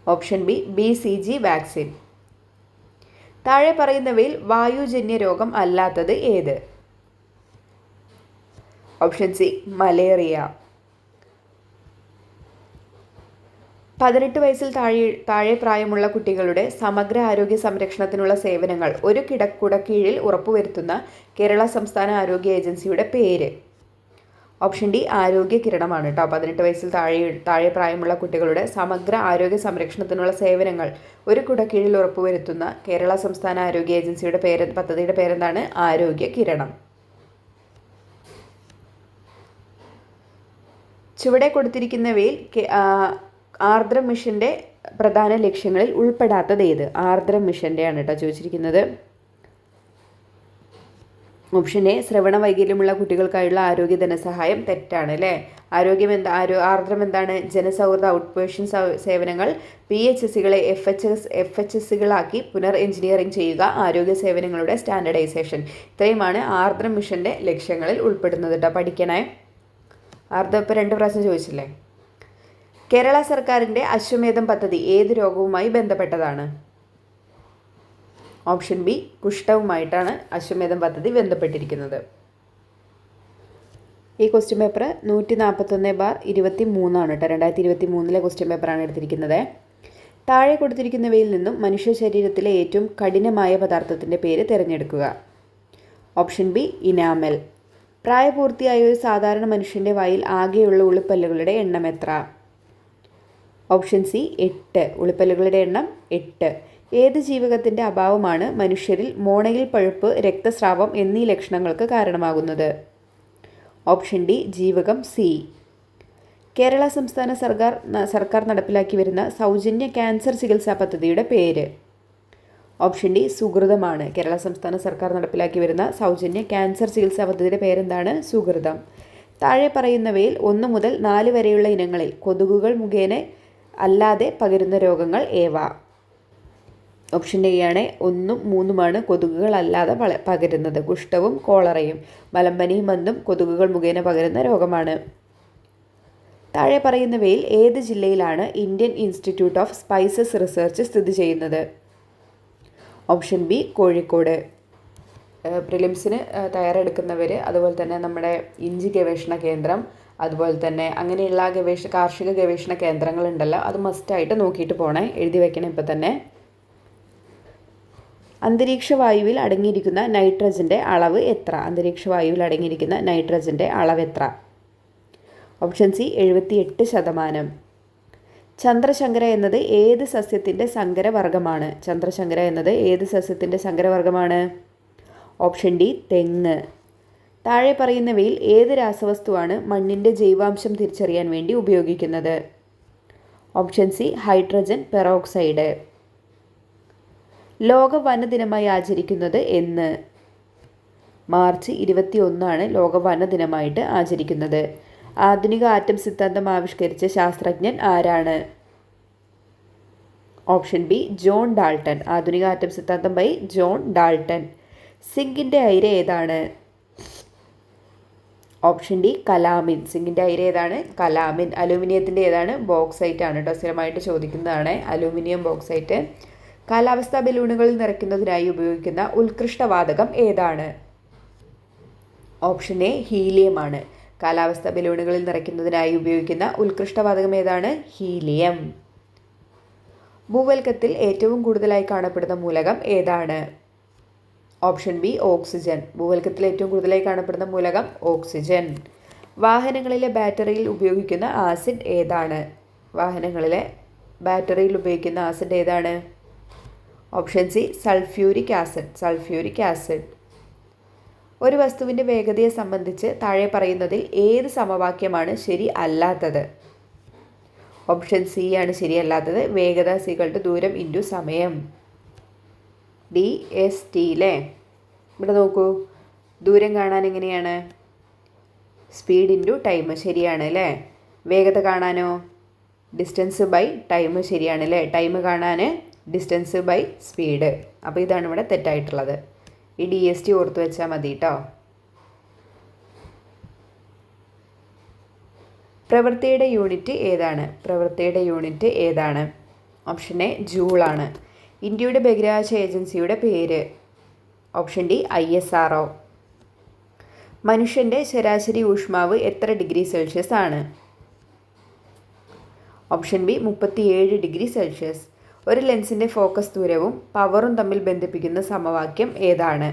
Option B BCG vaccine. താഴെ പറയുന്നവയിൽ വായുജന്യ രോഗം അല്ലാത്തത് ഏത്? Option C malaria. 18 വയസ്സിൽ താഴെ പ്രായമുള്ള കുട്ടികളുടെ സമഗ്ര ആരോഗ്യ സംരക്ഷണത്തിനുള്ള സേവനങ്ങൾ ഒരു കുടക്കീഴിൽ ഉറപ്പുവരുത്തുന്ന കേരള സംസ്ഥാന ആരോഗ്യ ഏജൻസിയുടെ പേര്? ഓപ്ഷൻ ഡി ആരോഗ്യ കിരണമാണ് കേട്ടോ. 18 വയസ്സിൽ താഴെ പ്രായമുള്ള കുട്ടികളുടെ സമഗ്ര ആരോഗ്യ സംരക്ഷണത്തിനുള്ള സേവനങ്ങൾ ഒരു കുടക്കീഴിൽ ഉറപ്പുവരുത്തുന്ന കേരള സംസ്ഥാന ആരോഗ്യ ഏജൻസിയുടെ പദ്ധതിയുടെ പേരെന്താണ്? ആരോഗ്യ കിരണം. ചുവടെ കൊടുത്തിരിക്കുന്നവയിൽ ആർദ്ര മിഷന്റെ പ്രധാന ലക്ഷ്യങ്ങളിൽ ഉൾപ്പെടാത്തത് ഏത്? ആർദ്ര മിഷന്റെ ആണ് കേട്ടോ ചോദിച്ചിരിക്കുന്നത്. ഓപ്ഷൻ എ ശ്രവണ വൈകല്യമുള്ള കുട്ടികൾക്കായുള്ള ആരോഗ്യ ധനസഹായം. തെറ്റാണ് അല്ലേ? ആർദ്രം എന്താണ്? ജനസൗഹൃദ ഔട്ട്പേഷ്യൻ സേവനങ്ങൾ PHSകളെ FHSകളാക്കി പുനർ എഞ്ചിനീയറിംഗ് ചെയ്യുക, ആരോഗ്യ സേവനങ്ങളുടെ സ്റ്റാൻഡർഡൈസേഷൻ. ഇത്രയുമാണ് ആർദ്രം മിഷന്റെ ലക്ഷ്യങ്ങളിൽ ഉൾപ്പെടുന്നത് കേട്ടോ. പഠിക്കണേ. ആർദ്രം ഇപ്പോൾ 2 പ്രാവശ്യം ചോദിച്ചില്ലേ? കേരള സർക്കാരിൻ്റെ അശ്വമേധം പദ്ധതി ഏത് രോഗവുമായി ബന്ധപ്പെട്ടതാണ്? ഓപ്ഷൻ ബി കുഷ്ഠവുമായിട്ടാണ് അശ്വമേധം പദ്ധതി ബന്ധപ്പെട്ടിരിക്കുന്നത്. ഈ ക്വസ്റ്റ്യൻ പേപ്പർ 141/23 ആണ് കേട്ടോ. 2023 ക്വസ്റ്റ്യൻ പേപ്പറാണ് എടുത്തിരിക്കുന്നത്. താഴെ കൊടുത്തിരിക്കുന്നവയിൽ നിന്നും മനുഷ്യ ശരീരത്തിലെ ഏറ്റവും കഠിനമായ പദാർത്ഥത്തിൻ്റെ പേര് തിരഞ്ഞെടുക്കുക. Option B enamel. പ്രായപൂർത്തിയായ ഒരു സാധാരണ മനുഷ്യൻ്റെ വായിൽ ആകെയുള്ള ഉളുപ്പല്ലുകളുടെ എണ്ണം എത്ര? Option C 8. ഉളുപ്പല്ലുകളുടെ എണ്ണം 8. ഏത് ജീവകത്തിൻ്റെ അഭാവമാണ് മനുഷ്യരിൽ മോണയിൽ പഴുപ്പ്, രക്തസ്രാവം എന്നീ ലക്ഷണങ്ങൾക്ക് കാരണമാകുന്നത്? ഓപ്ഷൻ ഡി ജീവകം സി. കേരള സംസ്ഥാന സർക്കാർ നടപ്പിലാക്കി വരുന്ന സൗജന്യ ക്യാൻസർ ചികിത്സാ പദ്ധതിയുടെ പേര്? Option D സുകൃതമാണ്. കേരള സംസ്ഥാന സർക്കാർ നടപ്പിലാക്കി വരുന്ന സൗജന്യ ക്യാൻസർ ചികിത്സാ പദ്ധതിയുടെ പേരെന്താണ്? സുകൃതം. താഴെ പറയുന്നവയിൽ 1 മുതൽ 4 വരെയുള്ള ഇനങ്ങളിൽ കൊതുകുകൾ മുഖേന അല്ലാതെ പകരുന്ന രോഗങ്ങൾ ഏവ? ഓപ്ഷൻ ഡി ആണ് 1ഉം 3ഉമാണ് കൊതുകുകൾ അല്ലാതെ പകരുന്നത്. കുഷ്ഠവും കോളറയും. മലമ്പനിയും മന്തും കൊതുകുകൾ മുഖേന പകരുന്ന രോഗമാണ്. താഴെ പറയുന്നവയിൽ ഏത് ജില്ലയിലാണ് Indian Institute of Spices Research സ്ഥിതി ചെയ്യുന്നത്? Option B Kozhikode. പ്രിലിംസിന് തയ്യാറെടുക്കുന്നവർ അതുപോലെ തന്നെ നമ്മുടെ ഇഞ്ചി ഗവേഷണ കേന്ദ്രം, അതുപോലെ തന്നെ അങ്ങനെയുള്ള കാർഷിക ഗവേഷണ കേന്ദ്രങ്ങളുണ്ടല്ലോ, അത് മസ്റ്റായിട്ട് നോക്കിയിട്ട് പോകണേ. എഴുതി വെക്കണം ഇപ്പം തന്നെ. അന്തരീക്ഷ വായുവിൽ അടങ്ങിയിരിക്കുന്ന നൈട്രജൻ്റെ അളവ് എത്ര? അന്തരീക്ഷ വായുവിൽ അടങ്ങിയിരിക്കുന്ന നൈട്രജൻ്റെ അളവ് എത്ര? Option C 78%. ചന്ദ്രശങ്കര എന്നത് ഏത് സസ്യത്തിൻ്റെ സങ്കരവർഗ്ഗമാണ്? ചന്ദ്രശങ്കര എന്നത് ഏത് സസ്യത്തിൻ്റെ സങ്കരവർഗ്ഗമാണ്? ഓപ്ഷൻ ഡി തെങ്ങ്. താഴെ പറയുന്നവയിൽ ഏത് രാസവസ്തുവാണ് മണ്ണിൻ്റെ ജൈവാംശം തിരിച്ചറിയാൻ വേണ്ടി ഉപയോഗിക്കുന്നത്? Option C hydrogen peroxide. ലോക വനദിനമായി ആചരിക്കുന്നത് എന്ന്? മാർച്ച് 21 ലോക വനദിനമായിട്ട് ആചരിക്കുന്നത്. ആധുനിക ആറ്റം സിദ്ധാന്തം ആവിഷ്കരിച്ച ശാസ്ത്രജ്ഞൻ ആരാണ്? Option B John Dalton. ആധുനിക ആറ്റം സിദ്ധാന്തം ബൈ ജോൺ ഡാൾട്ടൺ. സിങ്കിൻ്റെ അയിര ഏതാണ്? Option D calamine. സിങ്കിൻ്റെ അയിര ഏതാണ്? കലാമിൻ. അലൂമിനിയത്തിൻ്റെ ഏതാണ്? ബോക്സൈറ്റ് ആണ് കേട്ടോ. സ്ഥിരമായിട്ട് ചോദിക്കുന്നതാണ് അലൂമിനിയം ബോക്സൈറ്റ്. കാലാവസ്ഥാ ബലൂണുകളിൽ നിറയ്ക്കുന്നതിനായി ഉപയോഗിക്കുന്ന ഉത്കൃഷ്ടവാതകം ഏതാണ്? ഓപ്ഷൻ എ ഹീലിയം ആണ്. കാലാവസ്ഥാ ബലൂണുകളിൽ നിറയ്ക്കുന്നതിനായി ഉപയോഗിക്കുന്ന ഉത്കൃഷ്ടവാതകം ഏതാണ്? ഹീലിയം. ഭൂവൽക്കത്തിൽ ഏറ്റവും കൂടുതലായി കാണപ്പെടുന്ന മൂലകം ഏതാണ്? Option B oxygen. ഭൂവൽക്കത്തിൽ ഏറ്റവും കൂടുതലായി കാണപ്പെടുന്ന മൂലകം ഓക്സിജൻ. വാഹനങ്ങളിലെ ബാറ്ററിയിൽ ഉപയോഗിക്കുന്ന ആസിഡ് ഏതാണ്? വാഹനങ്ങളിലെ ബാറ്ററിയിൽ ഉപയോഗിക്കുന്ന ആസിഡ് ഏതാണ്? Option C sulphuric acid. Sulphuric acid. ഒരു വസ്തുവിൻ്റെ വേഗതയെ സംബന്ധിച്ച് താഴെ പറയുന്നതിൽ ഏത് സമവാക്യമാണ് ശരി അല്ലാത്തത്? ഓപ്ഷൻ സി ആണ് ശരിയല്ലാത്തത്. വേഗത = ദൂരം × സമയം. DST അല്ലേ? ഇവിടെ നോക്കൂ, ദൂരം കാണാൻ എങ്ങനെയാണ്? Speed × time. ശരിയാണ് അല്ലേ? വേഗത കാണാനോ? ഡിസ്റ്റൻസ് ബൈ ടൈം ശരിയാണ് അല്ലേ? ടൈം കാണാൻ ഡിസ്റ്റൻസ് ബൈ സ്പീഡ്. അപ്പോൾ ഇതാണ് ഇവിടെ തെറ്റായിട്ടുള്ളത്. ഈ DST ഓർത്ത് വെച്ചാൽ മതി കേട്ടോ. പ്രവൃത്തിയുടെ യൂണിറ്റ് ഏതാണ്? പ്രവൃത്തിയുടെ യൂണിറ്റ് ഏതാണ്? ഓപ്ഷൻ എ ജൂളാണ്. ഇന്ത്യയുടെ ബഹിരാകാശ ഏജൻസിയുടെ പേര്? Option D ISRO. മനുഷ്യൻ്റെ ശരാശരി ഊഷ്മാവ് എത്ര ഡിഗ്രി സെൽഷ്യസ് ആണ്? Option B 37 degree Celsius. ഒരു ലെൻസിൻ്റെ ഫോക്കസ് ദൂരവും പവറും തമ്മിൽ ബന്ധിപ്പിക്കുന്ന സമവാക്യം ഏതാണ്?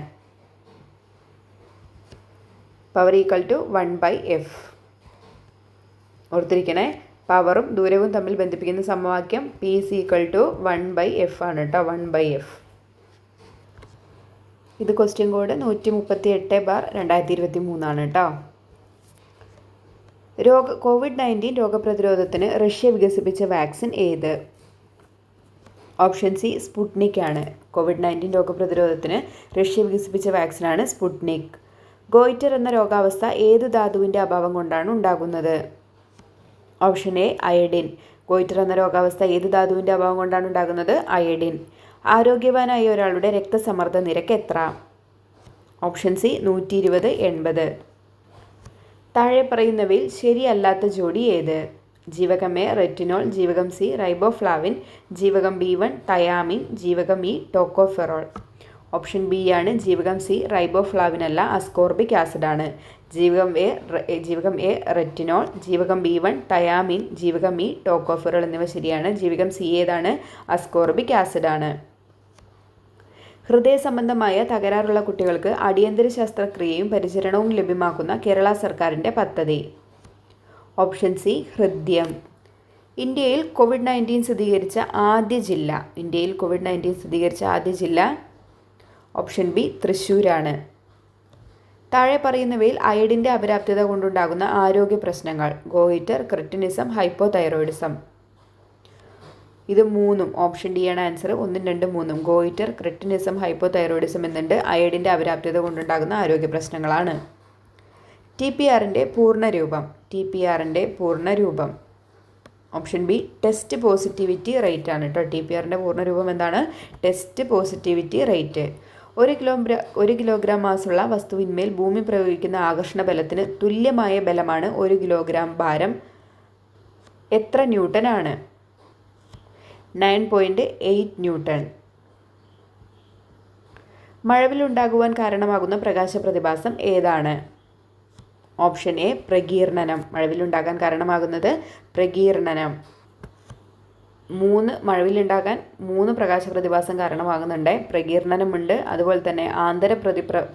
Power equal to 1/f. ഓർത്തിരിക്കണേ, പവറും ദൂരവും തമ്മിൽ ബന്ധിപ്പിക്കുന്ന സമവാക്യം P is equal to 1/f ആണ് കേട്ടോ. 1/f. ഇത് ക്വസ്റ്റ്യൻ കോഡ് 138/2023 ആണ് കേട്ടോ. COVID-19 രോഗപ്രതിരോധത്തിന് റഷ്യ വികസിപ്പിച്ച വാക്സിൻ ഏത്? ഓപ്ഷൻ സി സ്പുട്നിക് ആണ്. COVID-19 രോഗപ്രതിരോധത്തിന് റഷ്യ വികസിപ്പിച്ച വാക്സിനാണ് സ്പുട്നിക്. ഗോയിറ്റർ എന്ന രോഗാവസ്ഥ ഏത് ധാതുവിൻ്റെ അഭാവം കൊണ്ടാണ് ഉണ്ടാകുന്നത്? Option A iodine. ഗോയിറ്റർ എന്ന രോഗാവസ്ഥ ഏത് ധാതുവിൻ്റെ അഭാവം കൊണ്ടാണ് ഉണ്ടാകുന്നത്? അയഡിൻ. ആരോഗ്യവാനായ ഒരാളുടെ രക്തസമ്മർദ്ദ നിരക്ക് എത്ര? Option C 120/80. താഴെ പറയുന്നവയിൽ ശരിയല്ലാത്ത ജോഡി ഏത്? ജീവകം എ റെറ്റിനോൾ, ജീവകം സി റൈബോഫ്ലാവിൻ, ജീവകം B1 തയാമിൻ, ജീവകം ഇ ടോക്കോഫെറോൾ. ഓപ്ഷൻ ബി ആണ് ജീവകം സി റൈബോഫ്ലാവിൻ അല്ല, അസ്കോർബിക് ആസിഡാണ്. ജീവകം എ റെറ്റിനോൾ, ജീവകം B1 തയാമിൻ, ജീവകം ഇ ടോക്കോഫെറോൾ എന്നിവ ശരിയാണ്. ജീവകം സി ഏതാണ്? അസ്കോർബിക് ആസിഡാണ്. ഹൃദയ സംബന്ധമായ തകരാറുള്ള കുട്ടികൾക്ക് അടിയന്തര ശസ്ത്രക്രിയയും പരിചരണവും ലഭ്യമാക്കുന്ന കേരള സർക്കാരിൻ്റെ പദ്ധതി? Option C Hridyam. ഇന്ത്യയിൽ COVID-19 സ്ഥിരീകരിച്ച ആദ്യ ജില്ല? ഓപ്ഷൻ ബി തൃശ്ശൂരാണ്. താഴെ പറയുന്നവയിൽ അയഡിൻ്റെ അപര്യാപ്തത കൊണ്ടുണ്ടാകുന്ന ആരോഗ്യ പ്രശ്നങ്ങൾ? Goitre, cretinism, hypothyroidism. ഇത് മൂന്നും ഓപ്ഷൻ ഡി ആണ് ആൻസർ. 1, 2, 3 ഗോയിറ്റർ, ക്രെറ്റിനിസം, ഹൈപ്പോതൈറോയിഡിസം എന്നുണ്ട്. അയഡിൻ്റെ അപര്യാപ്തത കൊണ്ടുണ്ടാകുന്ന ആരോഗ്യ പ്രശ്നങ്ങളാണ്. TPRൻ്റെ പൂർണ്ണരൂപം? Option B test positivity rate ആണ് കേട്ടോ. TPRൻ്റെ പൂർണ്ണരൂപം എന്താണ്? Test positivity rate. 1 കിലോഗ്രാം മാസുള്ള വസ്തുവിന്മേൽ ഭൂമി പ്രയോഗിക്കുന്ന ആകർഷണ ബലത്തിന് തുല്യമായ ബലമാണ് 1 കിലോഗ്രാം ഭാരം. എത്ര ന്യൂട്ടൺ ആണ്? 9.8 ന്യൂട്ടൺ. മഴവിലുണ്ടാകുവാൻ കാരണമാകുന്ന പ്രകാശ പ്രതിഭാസം ഏതാണ്? Option A പ്രകീർണനം. മഴവിലുണ്ടാകാൻ കാരണമാകുന്നത് പ്രകീർണനം. മഴവിലുണ്ടാകാൻ 3 പ്രകാശ പ്രതിഭാസം കാരണമാകുന്നുണ്ട്. പ്രകീർണനമുണ്ട്, അതുപോലെ തന്നെ ആന്തര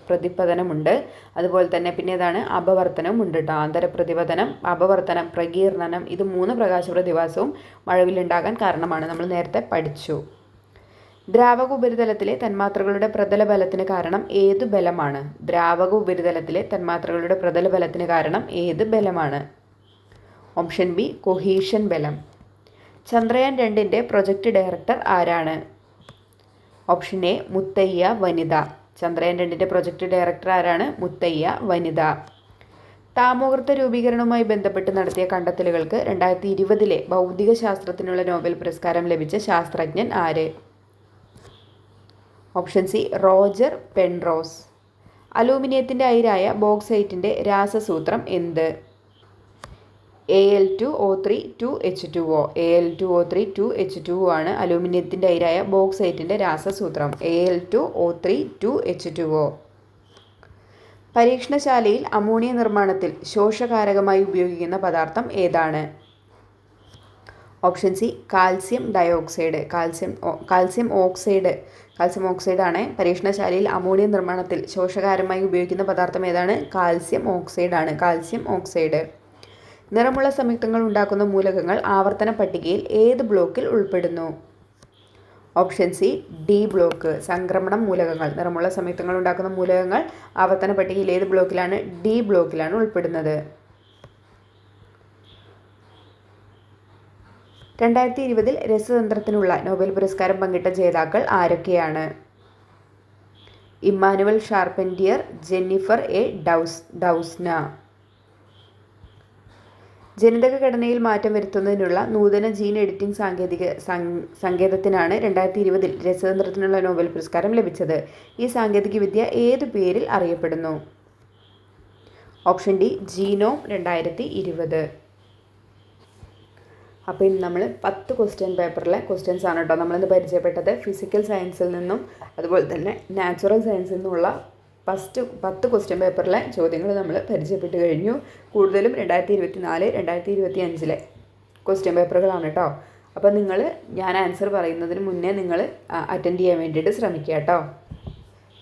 പ്രതിപതനമുണ്ട്, അതുപോലെ തന്നെ പിന്നെ ഏതാണ്? അപവർത്തനവും ഉണ്ട് കേട്ടോ. ആന്തര പ്രതിപതനം, അപവർത്തനം, പ്രകീർണനം, ഇത് 3 പ്രകാശ പ്രതിഭാസവും മഴവിലുണ്ടാകാൻ കാരണമാണ്. നമ്മൾ നേരത്തെ പഠിച്ചു. ദ്രാവക ഉപരിതലത്തിലെ തന്മാത്രകളുടെ പ്രതല ബലത്തിന് കാരണം ഏത് ബലമാണ്? ദ്രാവക ഉപരിതലത്തിലെ തന്മാത്രകളുടെ പ്രതല ബലത്തിന് കാരണം ഏത് ബലമാണ്? ഓപ്ഷൻ ബി കൊഹീഷൻ ബലം. ചന്ദ്രയാൻ 2ൻ്റെ പ്രൊജക്റ്റ് ഡയറക്ടർ ആരാണ്? Option A Muthayya Vanitha. ചന്ദ്രയാൻ 2ൻ്റെ പ്രൊജക്റ്റ് ഡയറക്ടർ ആരാണ്? മുത്തയ്യ വനിത. താമോഗർത്ത രൂപീകരണവുമായി ബന്ധപ്പെട്ട് നടത്തിയ കണ്ടെത്തലുകൾക്ക് 2020 ഭൗതിക ശാസ്ത്രത്തിനുള്ള നോബൽ പുരസ്കാരം ലഭിച്ച ശാസ്ത്രജ്ഞൻ ആര്? Option C Roger Penrose. അലൂമിനിയത്തിൻ്റെ അയിരായ ബോക്സൈറ്റിൻ്റെ രാസസൂത്രം എന്ത്? Al2O3 2H2O. Al2O3 2H2O ആണ് അലൂമിനിയത്തിൻ്റെ അയിരായ ബോക്സൈറ്റിൻ്റെ രാസസൂത്രം. Al2O3 2H2O. പരീക്ഷണശാലയിൽ അമോണിയ നിർമ്മാണത്തിൽ ശോഷകാരകമായി ഉപയോഗിക്കുന്ന പദാർത്ഥം ഏതാണ്? Option C calcium dioxide. Calcium oxide ആണ്. പരീക്ഷണശാലയിൽ അമോണിയ നിർമ്മാണത്തിൽ ശോഷകാരമായി ഉപയോഗിക്കുന്ന പദാർത്ഥം ഏതാണ്? കാൽസ്യം ഓക്സൈഡ് ആണ്. Calcium oxide. നിറമുള്ള സംയുക്തങ്ങൾ ഉണ്ടാക്കുന്ന മൂലകങ്ങൾ ആവർത്തന പട്ടികയിൽ ഏത് ബ്ലോക്കിൽ ഉൾപ്പെടുന്നു? Option C D block. സംക്രമണം മൂലകങ്ങൾ, നിറമുള്ള സംയുക്തങ്ങൾ ഉണ്ടാക്കുന്ന മൂലകങ്ങൾ ആവർത്തന പട്ടികയിൽ ഏത് ബ്ലോക്കിലാണ്? ഡി ബ്ലോക്കിലാണ് ഉൾപ്പെടുന്നത്. 2020 രസതന്ത്രത്തിനുള്ള നോബൽ പുരസ്കാരം പങ്കിട്ട ജേതാക്കൾ ആരൊക്കെയാണ്? Emmanuelle Charpentier, Jennifer A Doudna. ജനിതക ഘടനയിൽ മാറ്റം വരുത്തുന്നതിനുള്ള നൂതന ജീൻ എഡിറ്റിംഗ് സങ്കേതത്തിനാണ് 2020 രസതന്ത്രത്തിനുള്ള നോബൽ പുരസ്കാരം ലഭിച്ചത്. ഈ സാങ്കേതികവിദ്യ ഏതു പേരിൽ അറിയപ്പെടുന്നു? Option D, genome 2020. അപ്പോൾ ഇന്ന് നമ്മൾ 10 ക്വസ്റ്റ്യൻ പേപ്പറിലെ ക്വസ്റ്റ്യൻസ് ആണ് കേട്ടോ നമ്മളിന്ന് പരിചയപ്പെട്ടത്. ഫിസിക്കൽ സയൻസിൽ നിന്നും അതുപോലെ തന്നെ നാച്ചുറൽ സയൻസിൽ നിന്നുള്ള 10 ക്വസ്റ്റ്യൻ പേപ്പറിലെ ചോദ്യങ്ങൾ നമ്മൾ പരിചയപ്പെട്ട് കഴിഞ്ഞു. കൂടുതലും 2024, 2025 ക്വസ്റ്റ്യൻ പേപ്പറുകളാണ് കേട്ടോ. അപ്പോൾ ഞാൻ ആൻസർ പറയുന്നതിന് മുന്നേ നിങ്ങൾ അറ്റൻഡ് ചെയ്യാൻ വേണ്ടിയിട്ട് ശ്രമിക്കുക കേട്ടോ.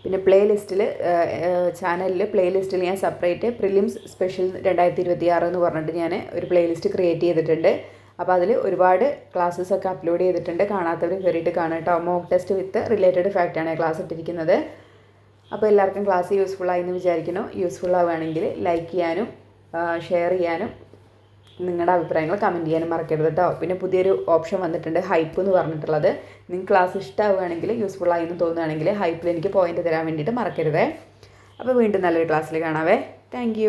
പിന്നെ ചാനലിൽ പ്ലേലിസ്റ്റിൽ ഞാൻ സെപ്പറേറ്റ് പ്രിലിംസ് സ്പെഷ്യൽ 2026 എന്ന് പറഞ്ഞിട്ട് ഞാൻ ഒരു പ്ലേലിസ്റ്റ് ക്രിയേറ്റ് ചെയ്തിട്ടുണ്ട്. അപ്പോൾ അതിൽ ഒരുപാട് ക്ലാസ്സസ് ഒക്കെ അപ്ലോഡ് ചെയ്തിട്ടുണ്ട്. കാണാത്തവർ കയറിയിട്ട് കാണാം കേട്ടോ. മോക്ക് ടെസ്റ്റ് വിത്ത് റിലേറ്റഡ് ഫാക്റ്റാണ് ക്ലാസ് ഇട്ടിരിക്കുന്നത്. അപ്പോൾ എല്ലാവർക്കും ക്ലാസ് യൂസ്ഫുള്ളായി എന്ന് വിചാരിക്കുന്നു. യൂസ്ഫുൾ ആവുകയാണെങ്കിൽ ലൈക്ക് ചെയ്യാനും ഷെയർ ചെയ്യാനും നിങ്ങളുടെ അഭിപ്രായങ്ങൾ കമൻറ്റ് ചെയ്യാനും മറക്കരുത് കേട്ടോ. പിന്നെ പുതിയൊരു ഓപ്ഷൻ വന്നിട്ടുണ്ട്, ഹൈപ്പ് എന്ന് പറഞ്ഞിട്ടുള്ളത്. നിങ്ങൾക്ക് ക്ലാസ് ഇഷ്ടമാവുകയാണെങ്കിൽ യൂസ്ഫുള്ളായി എന്ന് തോന്നുകയാണെങ്കിൽ ഹൈപ്പിൽ എനിക്ക് പോയിൻ്റ് തരാൻ വേണ്ടിയിട്ട് മറക്കരുതേ. അപ്പോൾ വീണ്ടും നല്ലൊരു ക്ലാസ്സിൽ കാണാവേ. താങ്ക്